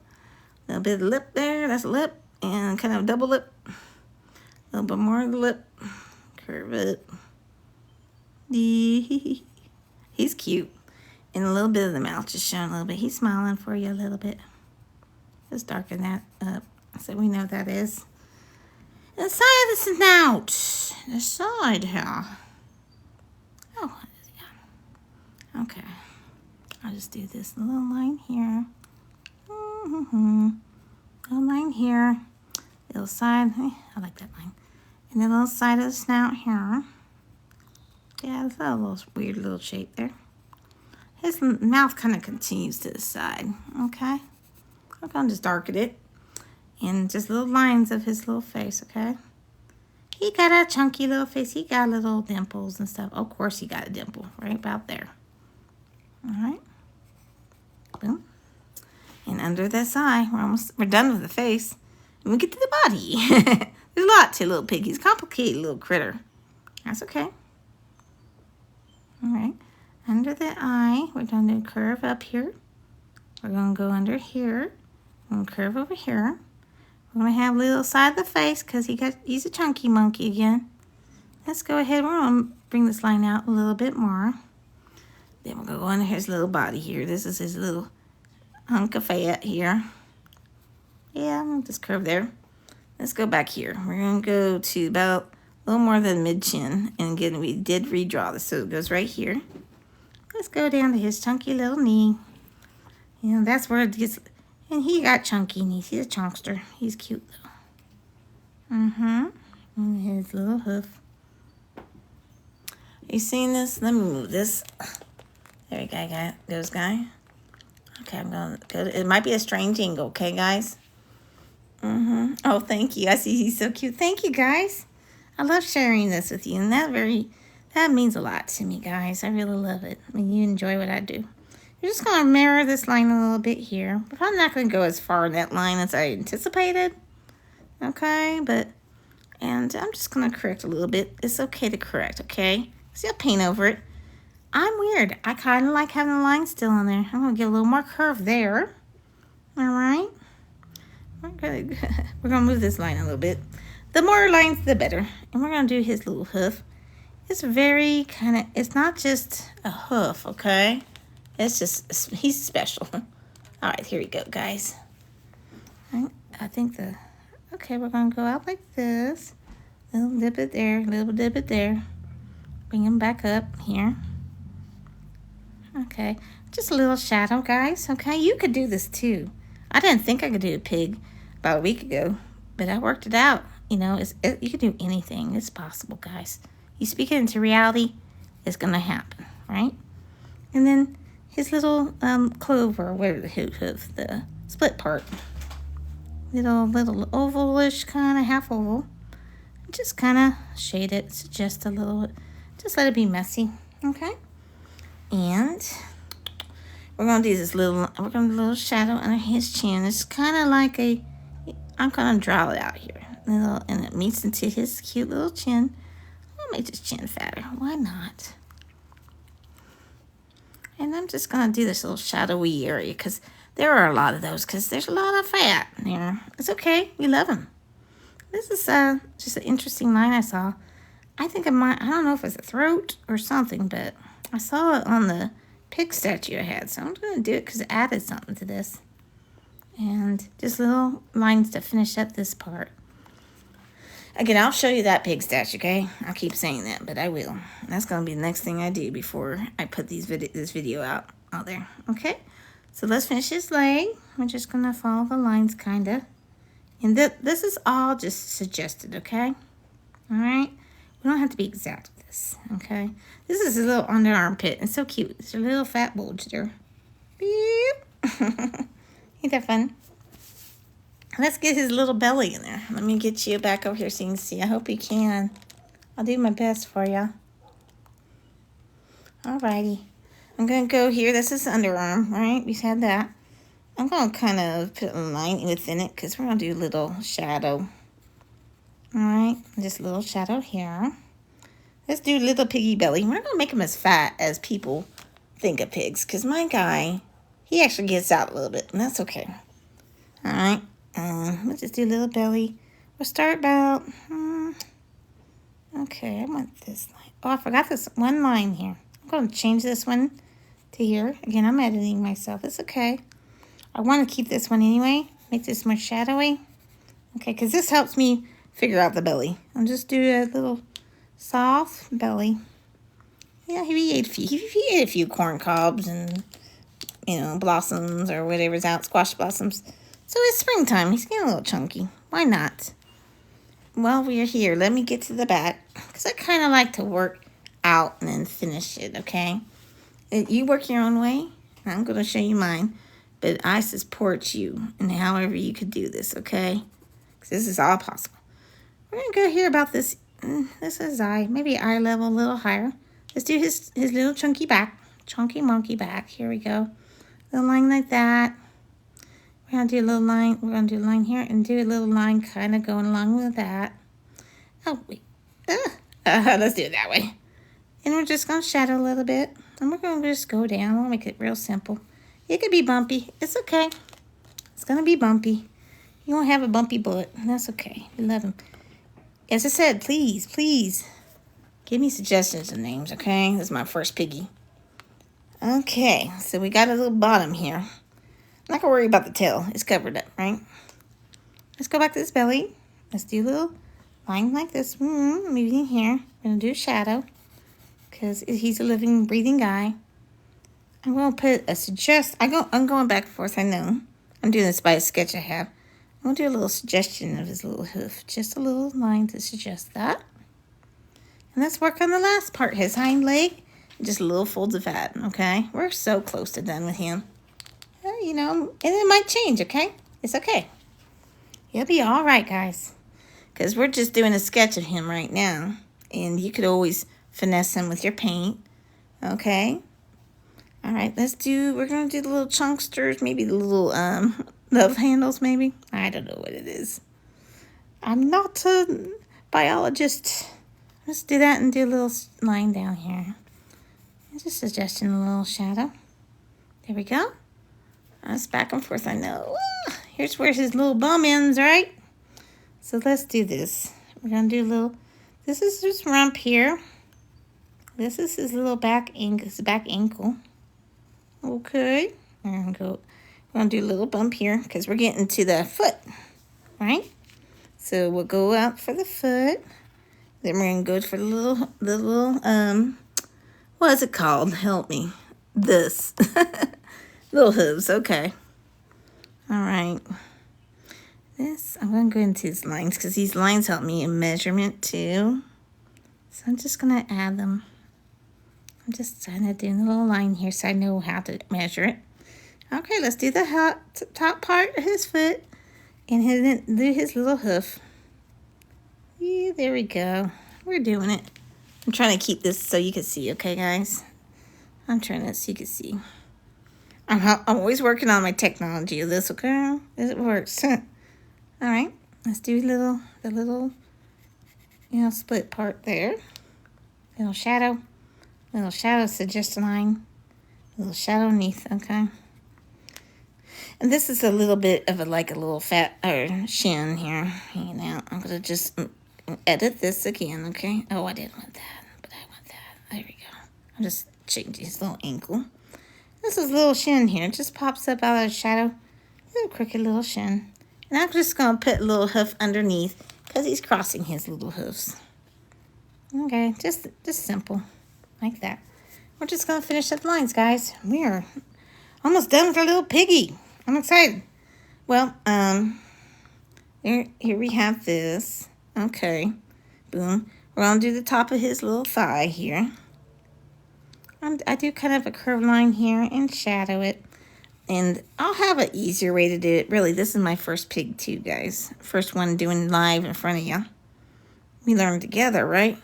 A: A little bit of the lip there. That's a lip. And kind of a double lip. A little bit more of the lip. Curve it. He's cute. And a little bit of the mouth just showing a little bit. He's smiling for you a little bit. Just darken that up so we know what that is. And the side of the snout. the side here. Oh, yeah. Okay. I'll just do this little line here. Little line here. Little side. I like that line. And the little side of the snout here. Yeah, it's a little weird little shape there. His mouth kind of continues to the side. Okay. I'm going to just darken it. And just little lines of his little face, okay? He got a chunky little face. He got little dimples and stuff. Of course he got a dimple right about there. All right. Boom. And under this eye, we're done with the face. And we get to the body. There's a lot to little piggies. Complicated little critter. That's okay. All right. Under the eye, we're going to curve up here. We're going to go under here. We're going to curve over here. We're going to have a little side of the face because he's a chunky monkey again. Let's go ahead. We're going to bring this line out a little bit more. Then we're going to go under his little body here. This is his little hunk of fat here. Yeah, I'm going to just curve there. Let's go back here. We're going to go to about a little more than mid-chin. And again, we did redraw this, so it goes right here. Let's go down to his chunky little knee. You know, that's where it gets... And he got chunky knees. He's a chunkster. He's cute, though. And his little hoof. You seen this? Let me move this. There we go, those guys. Okay, I'm going to go to... It might be a strange angle, okay, guys? Oh, thank you. I see he's so cute. Thank you, guys. I love sharing this with you. And that means a lot to me, guys. I really love it when you enjoy what I do. You're just going to mirror this line a little bit here. But I'm not going to go as far in that line as I anticipated. Okay, and I'm just going to correct a little bit. It's okay to correct, okay? See, I'll paint over it. I'm weird. I kind of like having the line still on there. I'm going to get a little more curve there. All right. We're going to move this line a little bit. The more lines, the better. And we're going to do his little hoof. It's very it's not just a hoof, okay? It's just, he's special. All right, here we go, guys. I think okay, we're going to go out like this. Little dip it there, little dip it there. Bring him back up here. Okay, just a little shadow, guys. Okay, you could do this too. I didn't think I could do a pig about a week ago, but I worked it out. You know, you can do anything. It's possible, guys. You speak it into reality, it's going to happen, right? And then his little clover, where the hoof, the split part. Little ovalish, kind of half oval. Just kind of shade it, suggest a little, just let it be messy, okay? And we're going to do this we're going to do a little shadow under his chin. It's kind of like I'm going to draw it out here. And it meets into his cute little chin. I'll make this chin fatter. Why not? And I'm just going to do this little shadowy area because there are a lot of those because there's a lot of fat there. It's okay. We love them. This is just an interesting line I saw. I think I don't know if it's a throat or something, but I saw it on the pig statue I had. So I'm going to do it because it added something to this. And just little lines to finish up this part. Again, I'll show you that pig statue, okay? I'll keep saying that, but I will. That's going to be the next thing I do before I put this video out there, okay? So let's finish his leg. We're just going to follow the lines, kind of. And this is all just suggested, okay? All right? We don't have to be exact with this, okay? This is his little underarm pit. It's so cute. It's a little fat bulge there. Beep. Ain't that fun? Let's get his little belly in there. Let me get you back over here so you can see. I hope you can. I'll do my best for you. Alrighty. I'm going to go here. This is underarm, right? We had that. I'm going to kind of put a line within it because we're going to do a little shadow. Alright. Just a little shadow here. Let's do little piggy belly. We're not going to make him as fat as people think of pigs because my guy, he actually gets out a little bit, and that's okay. Alright. Let's just do a little belly. We'll start about, okay, I want this line. Oh, I forgot this one line here. I'm going to change this one to here. Again, I'm editing myself. It's okay. I want to keep this one anyway. Make this more shadowy. Okay, because this helps me figure out the belly. I'll just do a little Soft belly. Yeah, he ate a few corn cobs and, blossoms or whatever's out, squash blossoms. So it's springtime. He's getting a little chunky. Why not? While we're here, let me get to the back, because I kind of like to work out and then finish it, okay? You work your own way, and I'm going to show you mine, but I support you in however you could do this, okay? Because this is all possible. We're going to go here about this. This is maybe eye level a little higher. Let's do his little chunky back, chunky monkey back. Here we go. A little line like that. We're going to do a little line. We're going to do a line here and do a little line kind of going along with that. Oh, wait. Let's do it that way. And we're just going to shadow a little bit. And we're going to just go down. We'll make it real simple. It could be bumpy. It's okay. It's going to be bumpy. You won't have a bumpy bullet. That's okay. We love him. As I said, please, give me suggestions of names, okay? This is my first piggy. Okay, so we got a little bottom here. I'm not going to worry about the tail. It's covered up, right? Let's go back to this belly. Let's do a little line like this. Moving here. We're going to do a shadow, because he's a living, breathing guy. I'm going to put a suggest. I'm going back and forth, I know. I'm doing this by a sketch I have. I'm going to do a little suggestion of his little hoof. Just a little line to suggest that. And let's work on the last part, his hind leg. Just little folds of fat, okay? We're so close to done with him. And it might change, okay? It's okay. He'll be all right, guys. Because we're just doing a sketch of him right now. And you could always finesse him with your paint, okay? All right, we're going to do the little chunksters, maybe the little love handles, maybe. I don't know what it is. I'm not a biologist. Let's do that and do a little line down here. Just suggesting a little shadow. There we go. That's back and forth, I know. Here's where his little bum ends, right? So let's do this. We're going to do a little, this is his rump here. This is his little back ankle. Okay. We're going to do a little bump here because we're getting to the foot, right? So we'll go out for the foot. Then we're going to go for the little, what is it called? Help me. This. Little hooves. Okay. All right. I'm going to go into these lines because these lines help me in measurement too. So I'm just going to add them. I'm just trying to do a little line here so I know how to measure it. Okay, let's do the top part of his foot and do his little hoof. Yeah, there we go. We're doing it. I'm trying to keep this so you can see, okay, guys? I'm trying to so you can see. I'm always working on my technology of this, okay? It works. All right, let's do the little, split part there. Little shadow suggest a line. Little shadow underneath, okay? And this is a little bit of a little fat or shin here hanging out. I'm going to just edit this again, okay? Oh, I didn't want that, but I want that. There we go. I'm just changing his little ankle. This is a little shin here. It just pops up out of the shadow. Little crooked little shin. And I'm just going to put a little hoof underneath because he's crossing his little hoofs. Okay, just simple. Like that. We're just going to finish up the lines, guys. We are almost done with our little piggy. I'm excited. Well, here we have this. Okay. Boom. We're going to do the top of his little thigh here. I do kind of a curved line here and shadow it. And I'll have an easier way to do it. Really, this is my first pig too, guys. First one doing live in front of you. We learned together, right?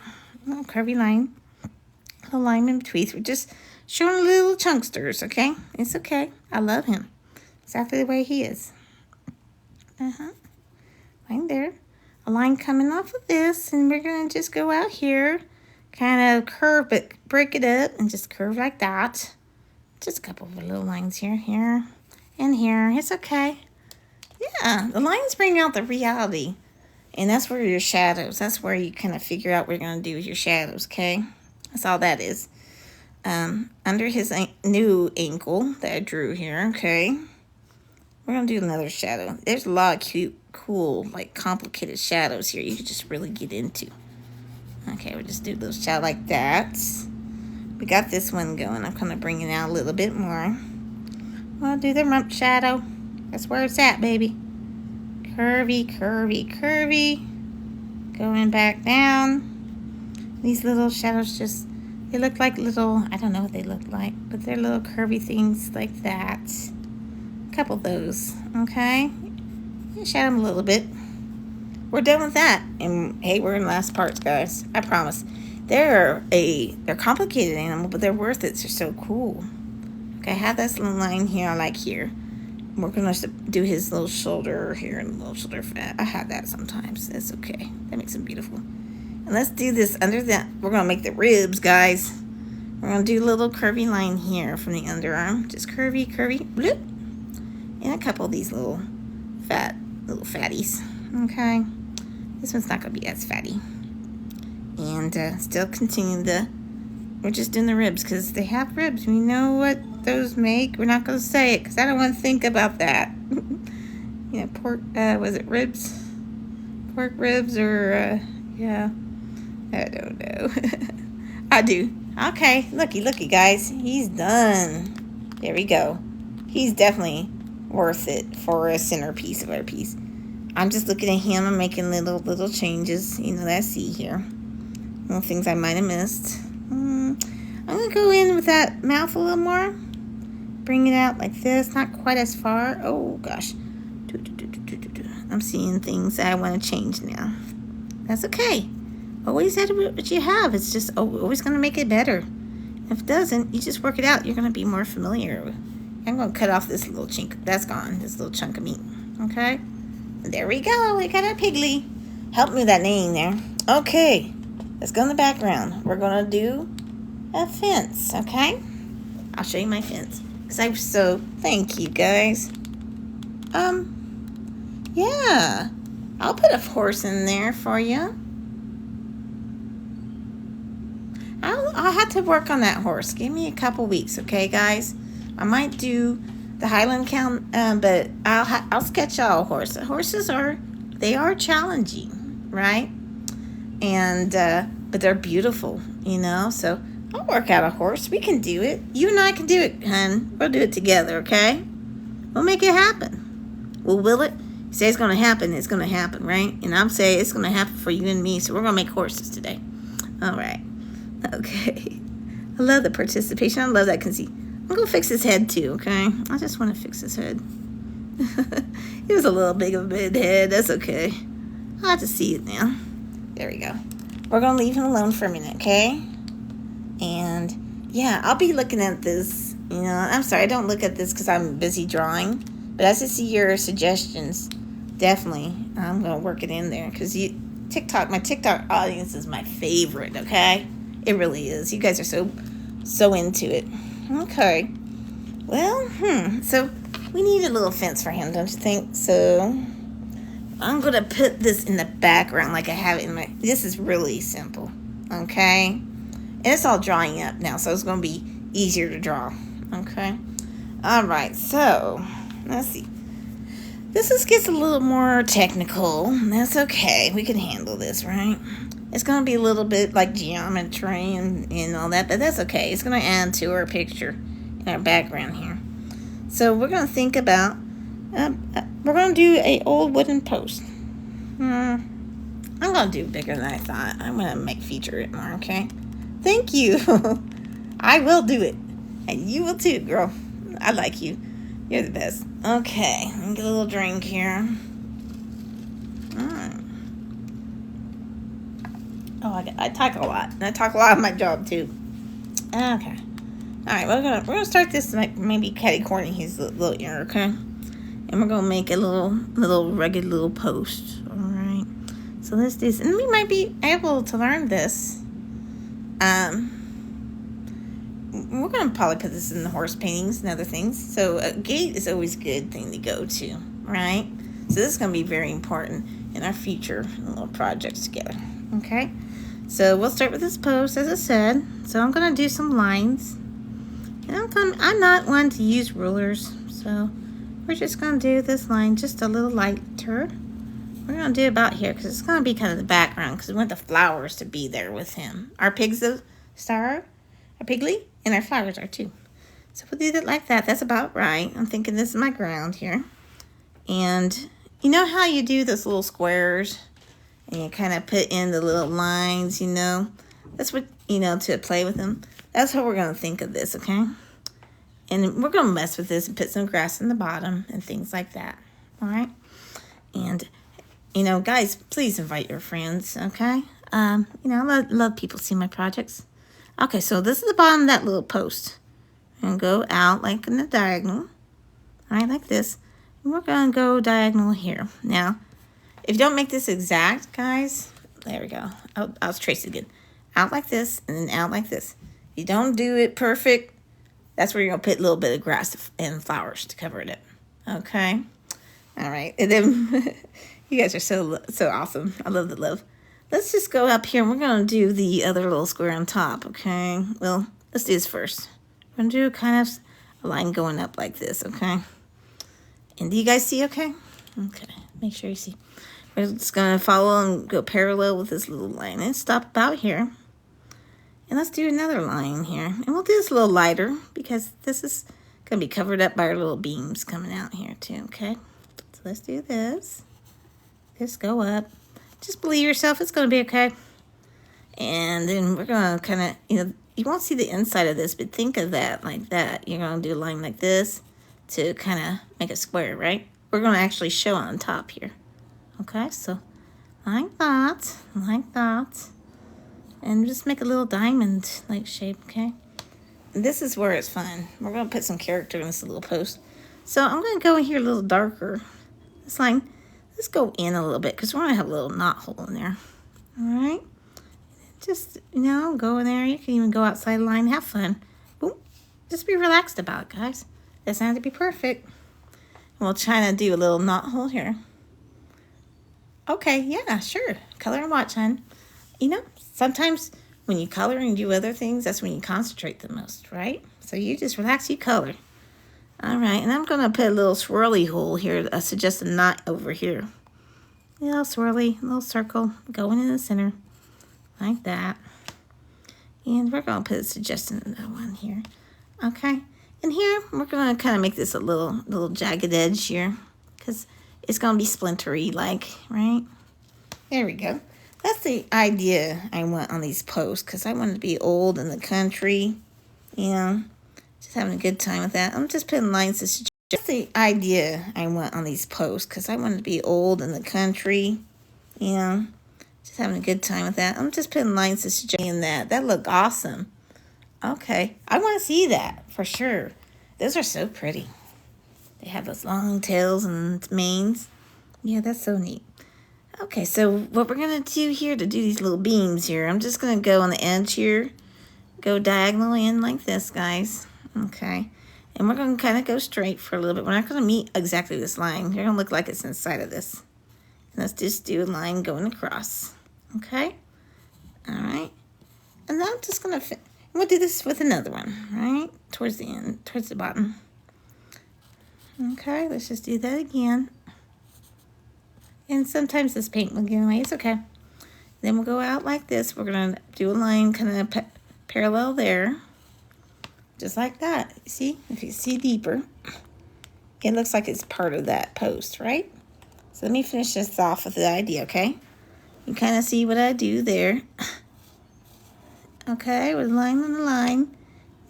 A: A little curvy line. A little line in between. We're just showing little chunksters, okay? It's okay. I love him. Exactly the way he is. Line there. A line coming off of this. And we're going to just go out here. Kind of curve, but break it up and just curve like that. Just a couple of little lines here, and here. It's okay. Yeah, the lines bring out the reality. And that's where your shadows, that's where you kind of figure out what you're going to do with your shadows, okay? That's all that is. Under his new ankle that I drew here, okay? We're going to do another shadow. There's a lot of cute, cool, complicated shadows here you could just really get into. Okay. Okay, we'll just do a little shadow like that. We got this one going. I'm gonna bring it out a little bit more. We'll do the rump shadow. That's where it's at, baby. Curvy, curvy, curvy. Going back down. These little shadows just, they look like little, I don't know what they look like, but they're little curvy things like that. A couple of those, okay? Shadow them a little bit. We're done with that. And hey, we're in the last parts, guys. I promise. They're complicated animal, but they're worth it. They're so cool. Okay, I have this little line here I like here. We're going to do his little shoulder here and little shoulder fat. I have that sometimes. That's okay. That makes him beautiful. And let's do this under that. We're going to make the ribs, guys. We're going to do a little curvy line here from the underarm. Just curvy, curvy. Bloop. And a couple of these little fatties. Okay. This one's not going to be as fatty. And still continue we're just doing the ribs because they have ribs. We know what those make. We're not going to say it because I don't want to think about that. You know, pork, was it ribs? Pork ribs or, yeah. I don't know. I do. Okay, looky, guys. He's done. There we go. He's definitely worth it for a centerpiece of our piece. I'm just looking at him and making little changes. You know, that I see here. Little things I might have missed. I'm going to go in with that mouth a little more. Bring it out like this. Not quite as far. Oh, gosh. I'm seeing things that I want to change now. That's okay. Always edit what you have. It's just always going to make it better. If it doesn't, you just work it out. You're going to be more familiar. I'm going to cut off this little chink. That's gone. This little chunk of meat. Okay? There we go. We got our piggly. Help me with that name there. Okay. Let's go in the background. We're going to do a fence. Okay? I'll show you my fence. Thank you, guys. Yeah. I'll put a horse in there for you. I'll have to work on that horse. Give me a couple weeks, okay, guys? I might do the Highland count, but I'll sketch y'all a horse. Horses are challenging, right? And but they're beautiful, you know. So I'll work out a horse. We can do it. You and I can do it, hun. We'll do it together, okay? We'll make it happen. Well, will it? You say it's gonna happen. It's gonna happen, right? And I'm saying it's gonna happen for you and me. So we're gonna make horses today. All right. Okay. I love the participation. I love that because I'm going to fix his head too, okay? I just want to fix his head. It was a little big of a big head. That's okay. I'll have to see it now. There we go. We're going to leave him alone for a minute, okay? And, yeah, I'll be looking at this. You know, I'm sorry. I don't look at this because I'm busy drawing. But as I see your suggestions, definitely I'm going to work it in there. Because my TikTok audience is my favorite, okay? It really is. You guys are so into it. Okay. Well, so we need a little fence for him, don't you think? So I'm going to put this in the background like I have it in my... This is really simple, okay? And it's all drawing up now, so it's going to be easier to draw, okay? All right, so let's see. This gets a little more technical. That's okay. We can handle this, right? It's going to be a little bit like geometry and all that, but that's okay. It's going to add to our picture in our background here. So we're going to think about, we're going to do a old wooden post. I'm going to do bigger than I thought. I'm going to feature it more, okay? Thank you. I will do it. And you will too, girl. I like you. You're the best. Okay, let me get a little drink here. Oh, I talk a lot, and I talk a lot on my job too. Okay, all right. We're gonna start this like maybe catty-corning his little ear, okay? And we're gonna make a little rugged little post. All right. So let's do this, and we might be able to learn this. We're gonna probably put this in the horse paintings and other things. So a gate is always a good thing to go to, right? So this is gonna be very important in our future little projects together. Okay. So we'll start with this post, as I said. So I'm going to do some lines. And I'm not one to use rulers. So we're just going to do this line just a little lighter. we're going to do about here because it's going to be kind of the background because we want the flowers to be there with him. Our pig's the star, our pigly, and our flowers are too. So we'll do it like that. That's about right. I'm thinking this is my ground here. And you know how you do those little squares and you kind of put in the little lines, you know? That's what, you know, to play with them. That's how we're going to think of this, okay? And we're going to mess with this and put some grass in the bottom and things like that, all right? And, you know, guys, please invite your friends, okay? You know, I love people see my projects. Okay, so this is the bottom of that little post. And go out like in the diagonal, all right, like this. And we're going to go diagonal here. Now, if you don't make this exact, guys, there we go. I'll trace it again. Out like this and then out like this. If you don't do it perfect, that's where you're going to put a little bit of grass and flowers to cover it up. Okay? All right. And then you guys are so awesome. I love the love. Let's just go up here and we're going to do the other little square on top, okay? Well, let's do this first. We're going to do kind of a line going up like this, okay? And do you guys see okay? Okay, make sure you see. We're just going to follow and go parallel with this little line and stop about here. And let's do another line here. And we'll do this a little lighter because this is going to be covered up by our little beams coming out here too, okay? So let's do this. Just go up. Just believe yourself. It's going to be okay. And then we're going to kind of, you know, you won't see the inside of this, but think of that like that. You're going to do a line like this to kind of make a square, right? We're going to actually show on top here. Okay, so like that, and just make a little diamond-like shape, okay? And this is where it's fun. We're going to put some character in this little post. So I'm going to go in here a little darker. This line, let's go in a little bit because we're going to have a little knot hole in there. All right? Just, you know, go in there. You can even go outside the line. Have fun. Boom. Just be relaxed about it, guys. It doesn't have to be perfect. And we'll try to do a little knot hole here. Okay, yeah, sure. Color and watch, hon. You know, sometimes when you color and do other things, that's when you concentrate the most, right? So you just relax, you color. All right, and I'm going to put a little swirly hole here. I suggest a knot over here. A little swirly, little circle going in the center. Like that. And we're going to put a suggestion in that one here. Okay. And here, we're going to kind of make this a little jagged edge here. Because it's going to be splintery like, right? There we go. That's the idea I want on these posts. Because I want to be old in the country. You know. Just having a good time with that. I'm just putting lines to suggest. That's the idea I want on these posts. Because I want to be old in the country. You know. Just having a good time with that. I'm just putting lines to suggest that. That look awesome. Okay. I want to see that for sure. Those are so pretty. They have those long tails and manes. Yeah, that's so neat. Okay, so what we're going to do here to do these little beams here, I'm just going to go on the edge here. Go diagonal in like this, guys. Okay. And we're going to kind of go straight for a little bit. We're not going to meet exactly this line. They're going to look like it's inside of this. Let's just do a line going across. Okay? All right. And then I'm just going to, we'll do this with another one, right? Towards the end, towards the bottom. Okay, let's just do that again. And sometimes this paint will get away. It's okay. Then we'll go out like this. We're going to do a line kind of parallel there. Just like that. You see? If you see deeper, it looks like it's part of that post, right? So let me finish this off with the idea, okay? You kind of see what I do there. Okay, with a line on the line.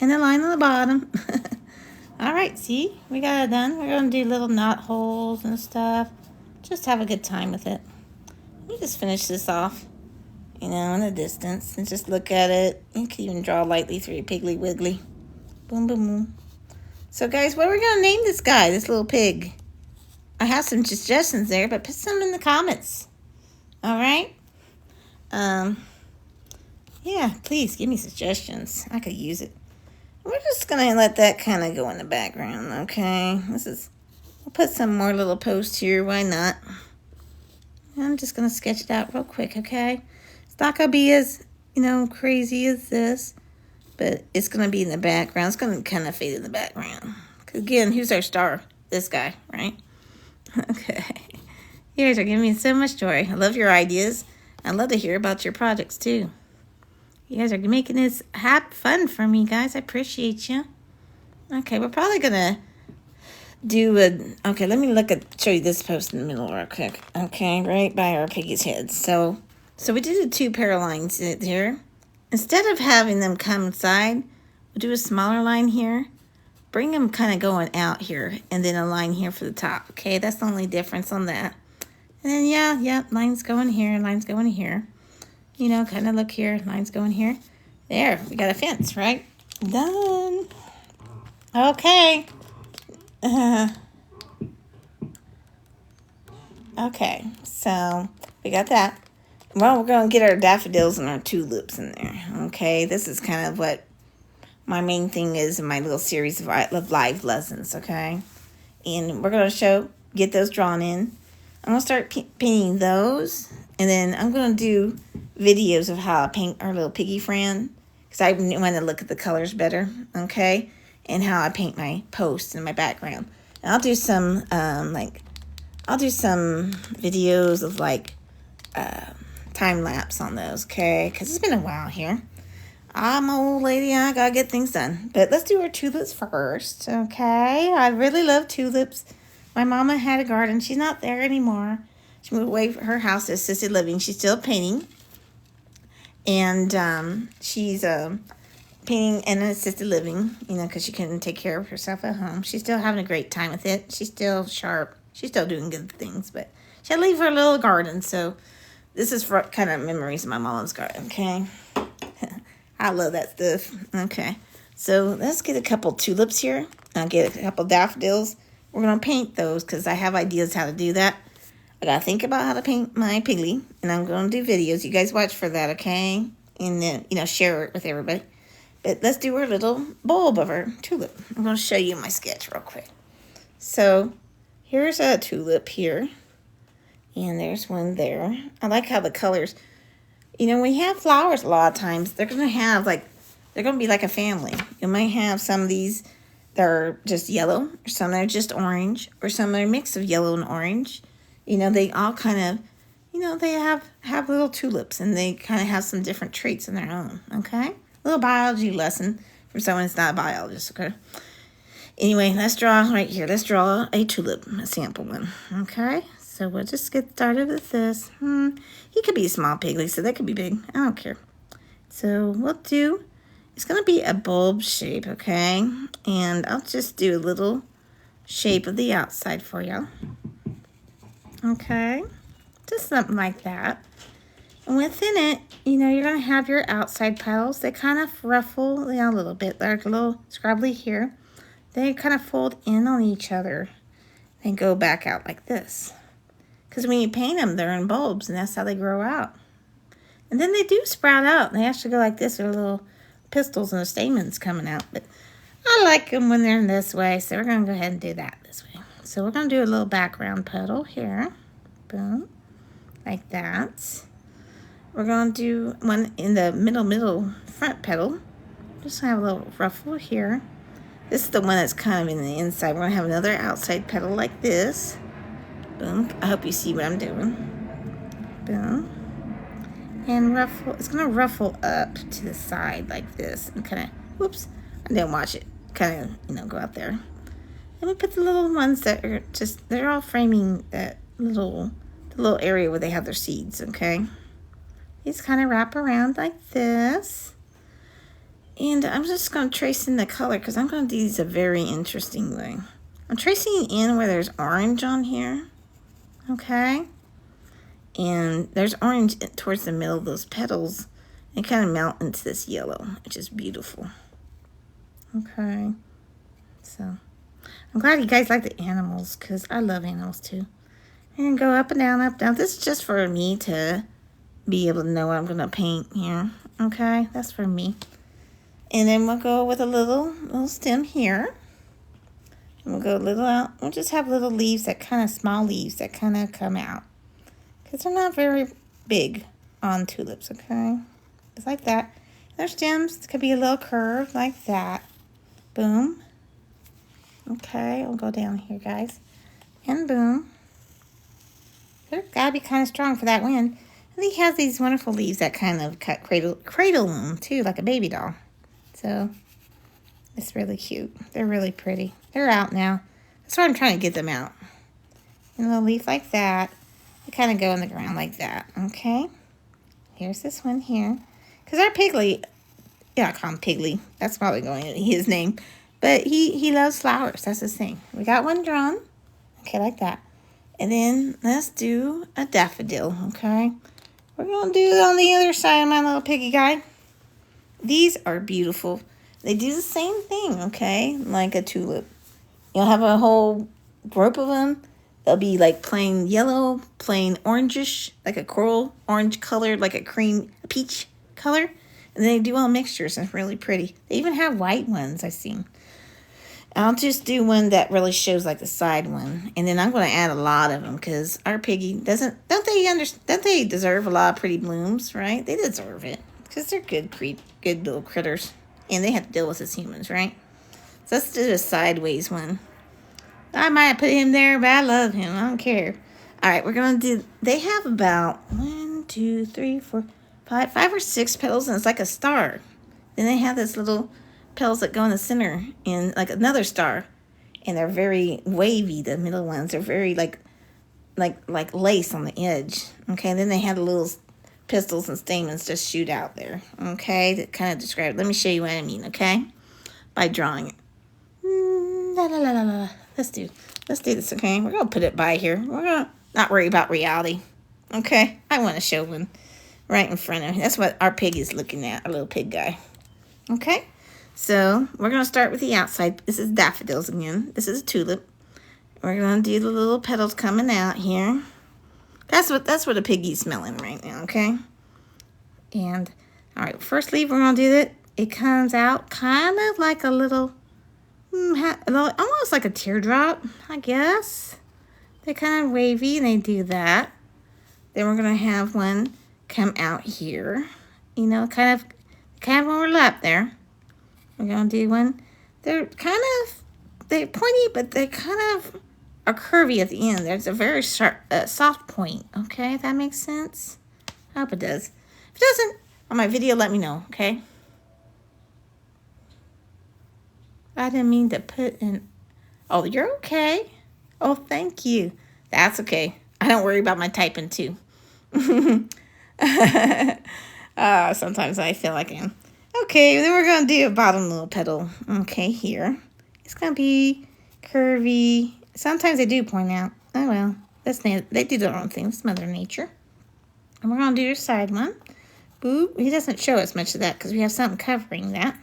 A: And a line on the bottom. All right, see? We got it done. We're going to do little knot holes and stuff. Just have a good time with it. Let me just finish this off, you know, in the distance. And just look at it. You can even draw lightly through your Piggly Wiggly. Boom, boom, boom. So, guys, what are we going to name this guy, this little pig? I have some suggestions there, but put some in the comments. All right? Yeah, please give me suggestions. I could use it. We're just going to let that kind of go in the background, okay? We'll put some more little posts here. Why not? I'm just going to sketch it out real quick, okay? It's not going to be as, you know, crazy as this, but it's going to be in the background. It's going to kind of fade in the background. 'Cause again, who's our star? This guy, right? Okay. You guys are giving me so much joy. I love your ideas. I love to hear about your projects too. You guys are making this fun for me, guys. I appreciate you. Okay, we're probably gonna do okay, let me show you this post in the middle real quick. Okay, right by our piggy's head. So we did the 2 pair of lines here. Instead of having them come inside, we'll do a smaller line here. Bring them kind of going out here, and then a line here for the top. Okay, that's the only difference on that. And then yeah, lines going here, lines going here. You know, kind of look here, lines going here. There, we got a fence, right? Done. Okay. Okay, so we got that. Well, we're going to get our daffodils and our tulips in there. Okay, this is kind of what my main thing is in my little series of live lessons, okay? And we're going to get those drawn in. I'm going to start painting those. And then I'm going to do videos of how I paint our little piggy friend. Because I want to look at the colors better, okay? And how I paint my posts and my background. And I'll do some, videos of, time-lapse on those, okay? Because it's been a while here. I'm an old lady. I got to get things done. But let's do our tulips first, okay? I really love tulips. My mama had a garden. She's not there anymore. She moved away from her house to assisted living. She's still painting. And she's painting in assisted living, you know, because she couldn't take care of herself at home. She's still having a great time with it. She's still sharp. She's still doing good things. But she had to leave her little garden. So this is for kind of memories of my mom's garden, okay? I love that stuff. Okay. So let's get a couple tulips here. I'll get a couple daffodils. We're going to paint those because I have ideas how to do that. I got to think about how to paint my piggly. And I'm going to do videos. You guys watch for that, okay? And then, you know, share it with everybody. But let's do our little bulb of our tulip. I'm going to show you my sketch real quick. So here's a tulip here. And there's one there. I like how the colors, you know, when we have flowers a lot of times, they're going to be like a family. You might have some of these that are just yellow, or some that are just orange, or some that are a mix of yellow and orange. You know, they all kind of, you know, they have little tulips, and they kind of have some different traits in their own, okay? A little biology lesson from someone that's not a biologist, okay? Anyway, let's draw right here. Let's draw a tulip, a sample one, okay? So we'll just get started with this. He could be a small pigly, so that could be big. I don't care. So we'll do, it's going to be a bulb shape, okay? And I'll just do a little shape of the outside for you. Okay? Just something like that. And within it, you know, you're going to have your outside petals. They kind of ruffle, you know, a little bit. They're a little scrabbly here. They kind of fold in on each other and go back out like this. Because when you paint them, they're in bulbs, and that's how they grow out. And then they do sprout out. They actually go like this. They're little pistils and the stamens coming out. But I like them when they're in this way, so we're going to go ahead and do that this way. So we're going to do a little background petal here. Boom. Like that. We're going to do one in the middle front petal. Just have a little ruffle here. This is the one that's kind of in the inside. We're going to have another outside petal like this. Boom. I hope you see what I'm doing. Boom. And ruffle. It's going to ruffle up to the side like this. And kind of, whoops. I didn't watch it. Kind of, you know, go out there. And we put the little ones that are just, they're all framing that the little area where they have their seeds, okay? These kind of wrap around like this. And I'm just going to trace in the color because I'm going to do these a very interesting way. I'm tracing in where there's orange on here. Okay, and there's orange towards the middle of those petals. They kind of melt into this yellow, which is beautiful. Okay, so I'm glad you guys like the animals because I love animals too. And go up and down, up, down. This is just for me to be able to know what I'm going to paint here. Okay, that's for me. And then we'll go with a little stem here. And we'll go a little out. We'll just have little leaves, that kind of small leaves that kind of come out. Because they're not very big on tulips, okay? Just like that. Their stems could be a little curved like that. Boom. Okay, we'll go down here, guys. And boom. They're gotta be kind of strong for that wind. And he has these wonderful leaves that kind of cradle him too, like a baby doll. So it's really cute. They're really pretty. They're out now. That's why I'm trying to get them out. And a little leaf like that. They kind of go in the ground like that. Okay. Here's this one here. Because our Piggly, yeah, I call him Piggly. That's probably going to be his name. But he loves flowers. That's his thing. We got one drawn. Okay, like that. And then let's do a daffodil, okay? We're going to do it on the other side of my little piggy guy. These are beautiful. They do the same thing, okay? Like a tulip. You'll have a whole group of them. They'll be like plain yellow, plain orangish, like a coral orange colored, like a peach color. And they do all mixtures. It's really pretty. They even have white ones I've seen. I'll just do one that really shows like the side one. And then I'm going to add a lot of them because our piggy don't they deserve a lot of pretty blooms, right? They deserve it because they're good little critters. And they have to deal with us humans, right? So let's do a sideways one. I might have put him there, but I love him. I don't care. All right, we're going to do, they have about 1, 2, 3, 4, 5 or 6 petals, and it's like a star. Then they have this little petals that go in the center and like another star. And they're very wavy, the middle ones. They're very like lace on the edge. Okay, and then they have the little pistils and stamens just shoot out there. Okay, that kind of describe it. Let me show you what I mean, okay? By drawing it. Let's do this, okay? We're going to put it by here. We're going to not worry about reality. Okay? I want to show one right in front of him. That's what our pig is looking at, our little pig guy. Okay? So, we're going to start with the outside. This is daffodils again. This is a tulip. We're going to do the little petals coming out here. That's what the piggy's smelling right now, okay? And, all right, first leaf we're going to do that. It comes out kind of like a little, almost like a teardrop, I guess. They're kind of wavy, and they do that. Then we're going to have one come out here. You know, kind of overlap there. We're going to do one. They're pointy, but they kind of are curvy at the end. There's a very sharp, soft point. Okay, that makes sense? I hope it does. If it doesn't, on my video, let me know, okay? I didn't mean to put in... Oh, you're okay. Oh, thank you. That's okay. I don't worry about my typing, too. Sometimes I feel like I am. Okay, then we're going to do a bottom little petal. Okay, here. It's going to be curvy. Sometimes they do point out. Oh, well. They do their own thing. It's Mother Nature. And we're going to do your side one. Boop. He doesn't show us much of that because we have something covering that.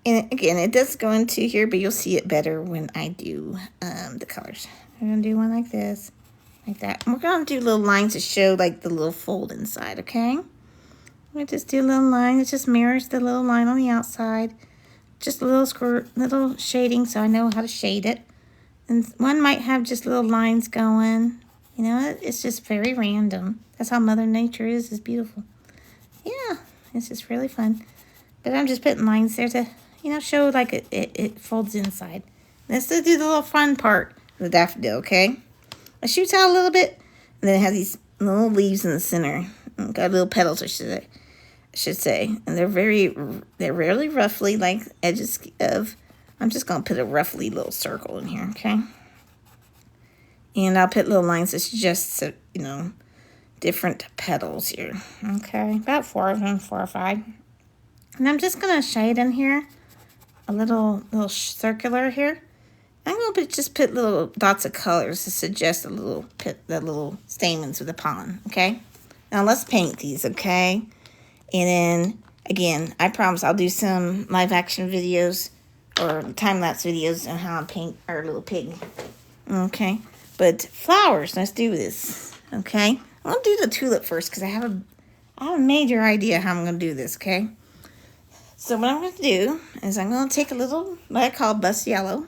A: And again, it does go into here, but you'll see it better when I do the colors. We're going to do one like this, like that. And we're going to do little lines to show like the little fold inside, okay? We just do a little line. It just mirrors the little line on the outside. Just a little shading so I know how to shade it. And one might have just little lines going. You know, it's just very random. That's how Mother Nature is. It's beautiful. Yeah, it's just really fun. But I'm just putting lines there to, you know, show like it folds inside. Let's do the little fun part of the daffodil, okay? It shoots out a little bit, and then it has these little leaves in the center. Got little petals, I should say. And they're really roughly like edges of... I'm just going to put a roughly little circle in here, okay? And I'll put little lines that's just, you know, different petals here, okay? About 4 of them, 4 or 5. And I'm just going to shade in here a little circular here. I'm going to just put little dots of colors to suggest the little stamens with the pollen, okay? Now let's paint these, okay? And then, again, I promise I'll do some live action videos or time-lapse videos on how I paint our little pig, okay? But flowers, let's do this, okay? I'm going to do the tulip first because I have a major idea how I'm going to do this, okay? So what I'm going to do is I'm going to take a little, what I call bust yellow,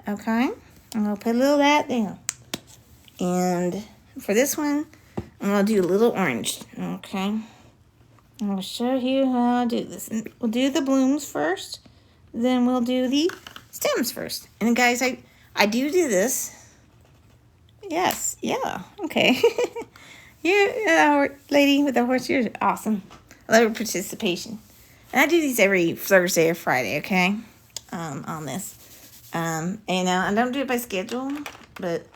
A: okay? I'm going to put a little of that down. And for this one, I'm going to do a little orange, okay? I'm going to show you how I do this. And we'll do the blooms first, then we'll do the stems first. And guys, I do this Yes, yeah, okay. You, lady with the horse, you're awesome. I love your participation. And I do these every Thursday or Friday, okay? On this. And I don't do it by schedule, but,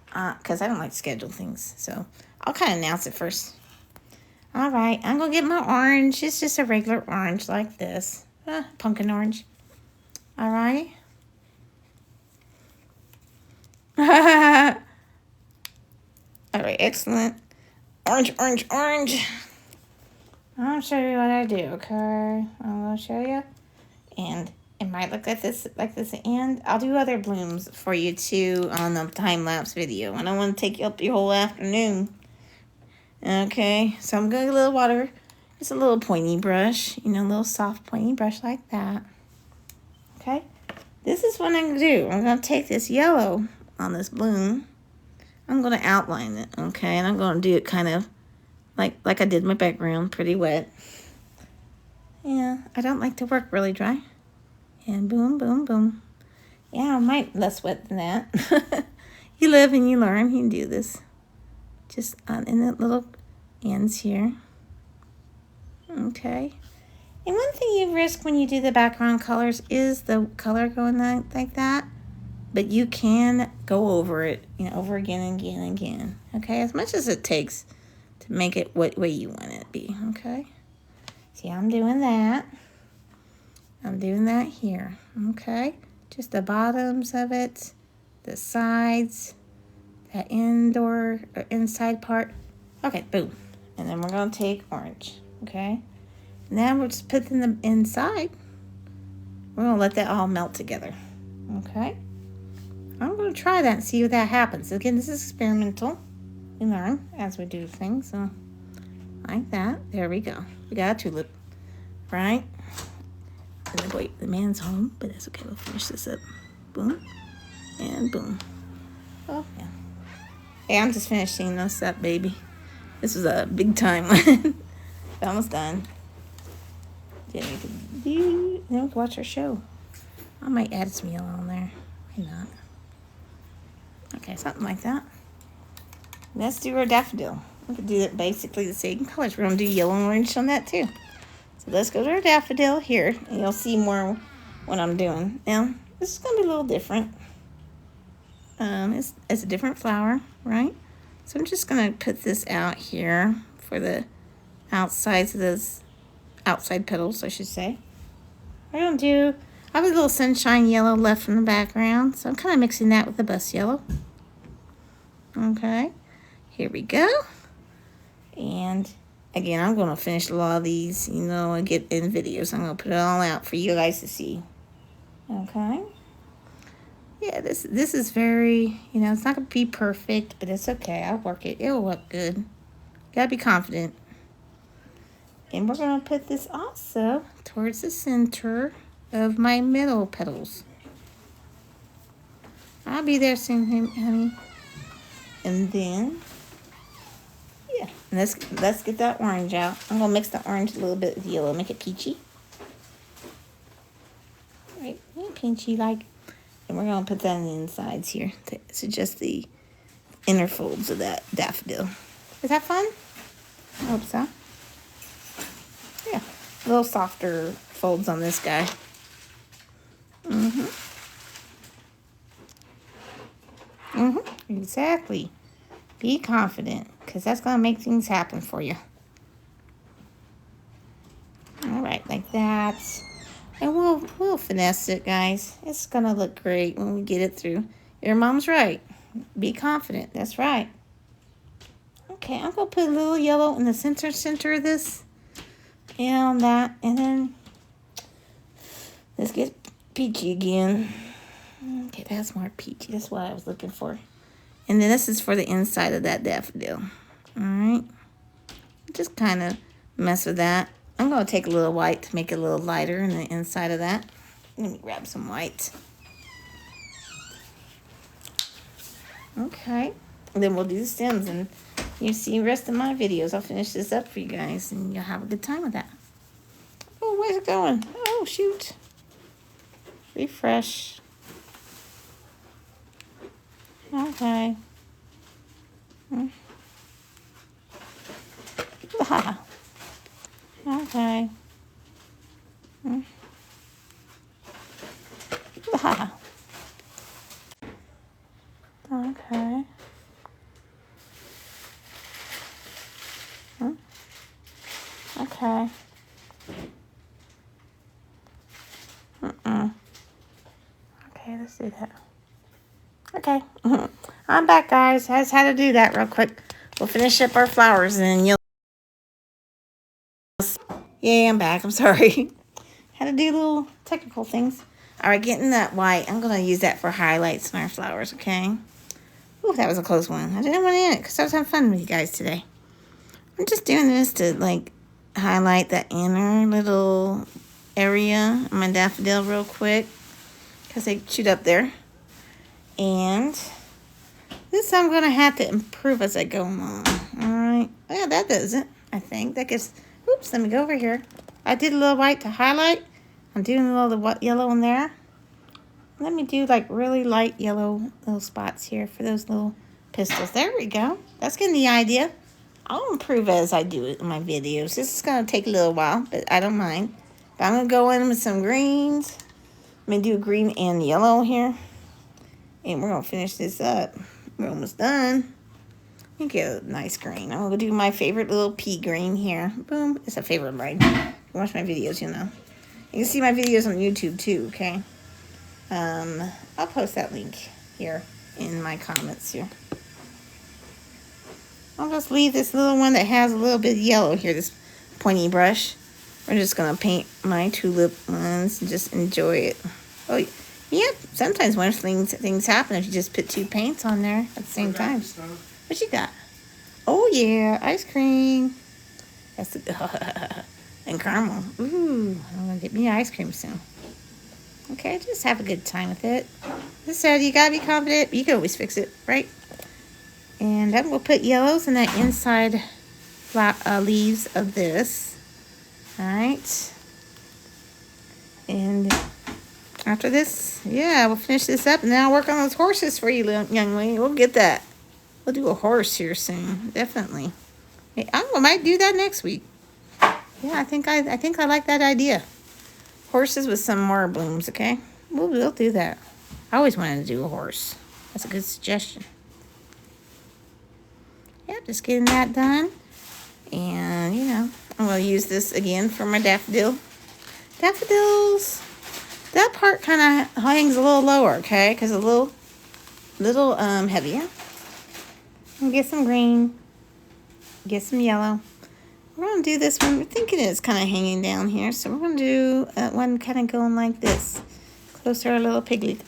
A: because I don't like to schedule things. So, I'll kind of announce it first. All right, I'm going to get my orange. It's just a regular orange like this. Pumpkin orange. All right. All right, excellent. Orange, orange, orange. I'll show you what I do, okay? I'll show you. And it might look like this, and I'll do other blooms for you too on the time-lapse video. I don't want to take you up your whole afternoon. Okay, so I'm going to get a little water. It's a little pointy brush, a little soft pointy brush like that. Okay, this is what I'm going to do. I'm going to take this yellow on this bloom. I'm going to outline it, okay? And I'm going to do it kind of like I did my background, pretty wet. Yeah, I don't like to work really dry. And boom, boom, boom. Yeah, I might less wet than that. You live and you learn. You can do this. Just in the little ends here. Okay. And one thing you risk when you do the background colors is the color going like that. But you can go over it, over again and again and again. Okay, as much as it takes to make it what way you want it to be. Okay. See, I'm doing that. I'm doing that here. Okay. Just the bottoms of it, the sides, that indoor or inside part. Okay, boom. And then we're going to take orange. Okay. Now we're just putting them inside. We're going to let that all melt together. Okay. I'm going to try that and see what that happens. Again, this is experimental. We learn as we do things. So, like that. There we go. We got a tulip. Right? And then, wait, the man's home, but that's okay. We'll finish this up. Boom. And boom. Oh, yeah. Hey, I'm just finishing this up, baby. This was a big time one. Almost done. Then we can watch our show. I might add some yellow on there. Why not? Okay, something like that. Let's do our daffodil. We could do it basically the same colors. We're going to do yellow and orange on that too. So let's go to our daffodil here. And you'll see more what I'm doing. Now, this is going to be a little different. It's a different flower, right? So I'm just going to put this out here for the outsides of those outside petals, I should say. We're going to do, I have a little sunshine yellow left in the background. So I'm kind of mixing that with the bust yellow. Okay, here we go. And again, I'm going to finish a lot of these, and get in videos. I'm going to put it all out for you guys to see. Okay. Yeah, this is very, it's not going to be perfect, but it's okay. I'll work it. It'll look good. Gotta be confident. And we're going to put this also towards the center of my middle petals. I'll be there soon, honey. And then, yeah, and let's get that orange out. I'm going to mix the orange a little bit with yellow, make it peachy. Right, peachy like. And we're going to put that in the insides here to suggest the inner folds of that daffodil. Is that fun? I hope so. Yeah, a little softer folds on this guy. Exactly. Be confident, because that's going to make things happen for you. All right, like that. And we'll finesse it, guys. It's going to look great when we get it through. Your mom's right. Be confident. That's right. Okay, I'm going to put a little yellow in the center of this. And that. And then let's get peachy again. Okay, that's more peachy. That's what I was looking for. And then this is for the inside of that daffodil. All right. Just kind of mess with that. I'm going to take a little white to make it a little lighter in the inside of that. Let me grab some white. Okay. And then we'll do the stems. And you'll see the rest of my videos. I'll finish this up for you guys. And you'll have a good time with that. Oh, where's it going? Oh, shoot. Refresh. Okay. Okay. Okay. Okay. Okay, let's do that. Okay. I'm back, guys. I just had to do that real quick. We'll finish up our flowers and then you'll... Yeah, I'm back. I'm sorry. Had to do little technical things. All right, getting that white. I'm going to use that for highlights in our flowers, okay? Ooh, that was a close one. I didn't want to end it because I was having fun with you guys today. I'm just doing this to, like, highlight that inner little area of my daffodil real quick because they chewed up there. And this I'm going to have to improve as I go along. All right. Yeah, that does it, I think. That gets... Oops, let me go over here. I did a little white to highlight. I'm doing a little yellow in there. Let me do like really light yellow little spots here for those little pistils. There we go. That's getting the idea. I'll improve as I do it in my videos. This is going to take a little while, but I don't mind. But I'm going to go in with some greens. I'm going to do green and yellow here. And we're going to finish this up. We're almost done. Let me get a nice green. I'm going to do my favorite little pea green here. Boom. It's a favorite of mine. If you watch my videos, you know. You can see my videos on YouTube too, okay? I'll post that link here in my comments here. I'll just leave this little one that has a little bit of yellow here, this pointy brush. We're just going to paint my tulip ones and just enjoy it. Oh, yeah, sometimes when things happen if you just put two paints on there at the same time. What you got? Oh, yeah, ice cream. That's the, and caramel. Ooh, I'm going to get me ice cream soon. Okay, just have a good time with it. This said, you got to be confident. You can always fix it, right? And then we'll put yellows in that inside leaves of this. All right. And after this, yeah, we'll finish this up. And then I'll work on those horses for you, young lady. We'll get that. We'll do a horse here soon, definitely. Hey, I might do that next week. Yeah, I think I like that idea. Horses with some more blooms, okay? We'll do that. I always wanted to do a horse. That's a good suggestion. Yeah, just getting that done. And, you know, I'm going to use this again for my daffodil. Daffodils, that part kind of hangs a little lower, okay? Because a little heavier. And get some green. Get some yellow. We're going to do this one. We're thinking it's kind of hanging down here. So we're going to do one kind of going like this. Close to our little piglet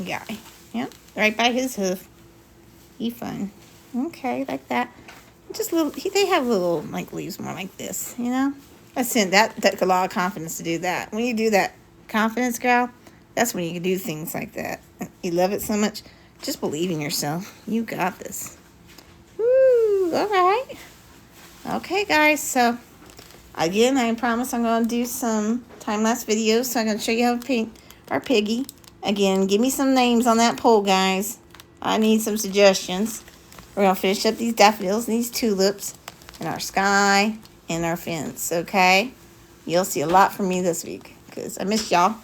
A: guy. Yeah, right by his hoof. He fun. Okay, like that. Just little. They have little like leaves more like this, you know. That took a lot of confidence to do that. When you do that confidence, girl, that's when you can do things like that. You love it so much. Just believe in yourself. You got this. Woo! All right. Okay, guys. So again, I promise I'm going to do some time-lapse videos. So I'm going to show you how to paint our piggy. Again, give me some names on that poll, guys. I need some suggestions. We're going to finish up these daffodils and these tulips and our sky and our fence, okay? You'll see a lot from me this week because I missed y'all.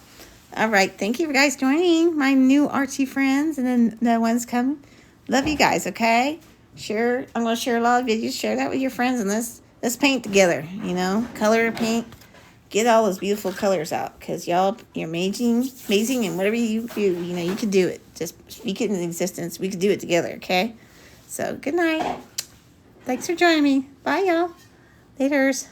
A: All right. Thank you for guys joining, my new artsy friends and then the ones coming. Love you guys, okay? Sure. I'm going to share a lot of videos. Share that with your friends and let's paint together, you know? Color, paint. Get all those beautiful colors out because y'all, you're amazing, and whatever you do, you know, you can do it. Just speak it into existence. We can do it together, okay? So, good night. Thanks for joining me. Bye, y'all. Laters.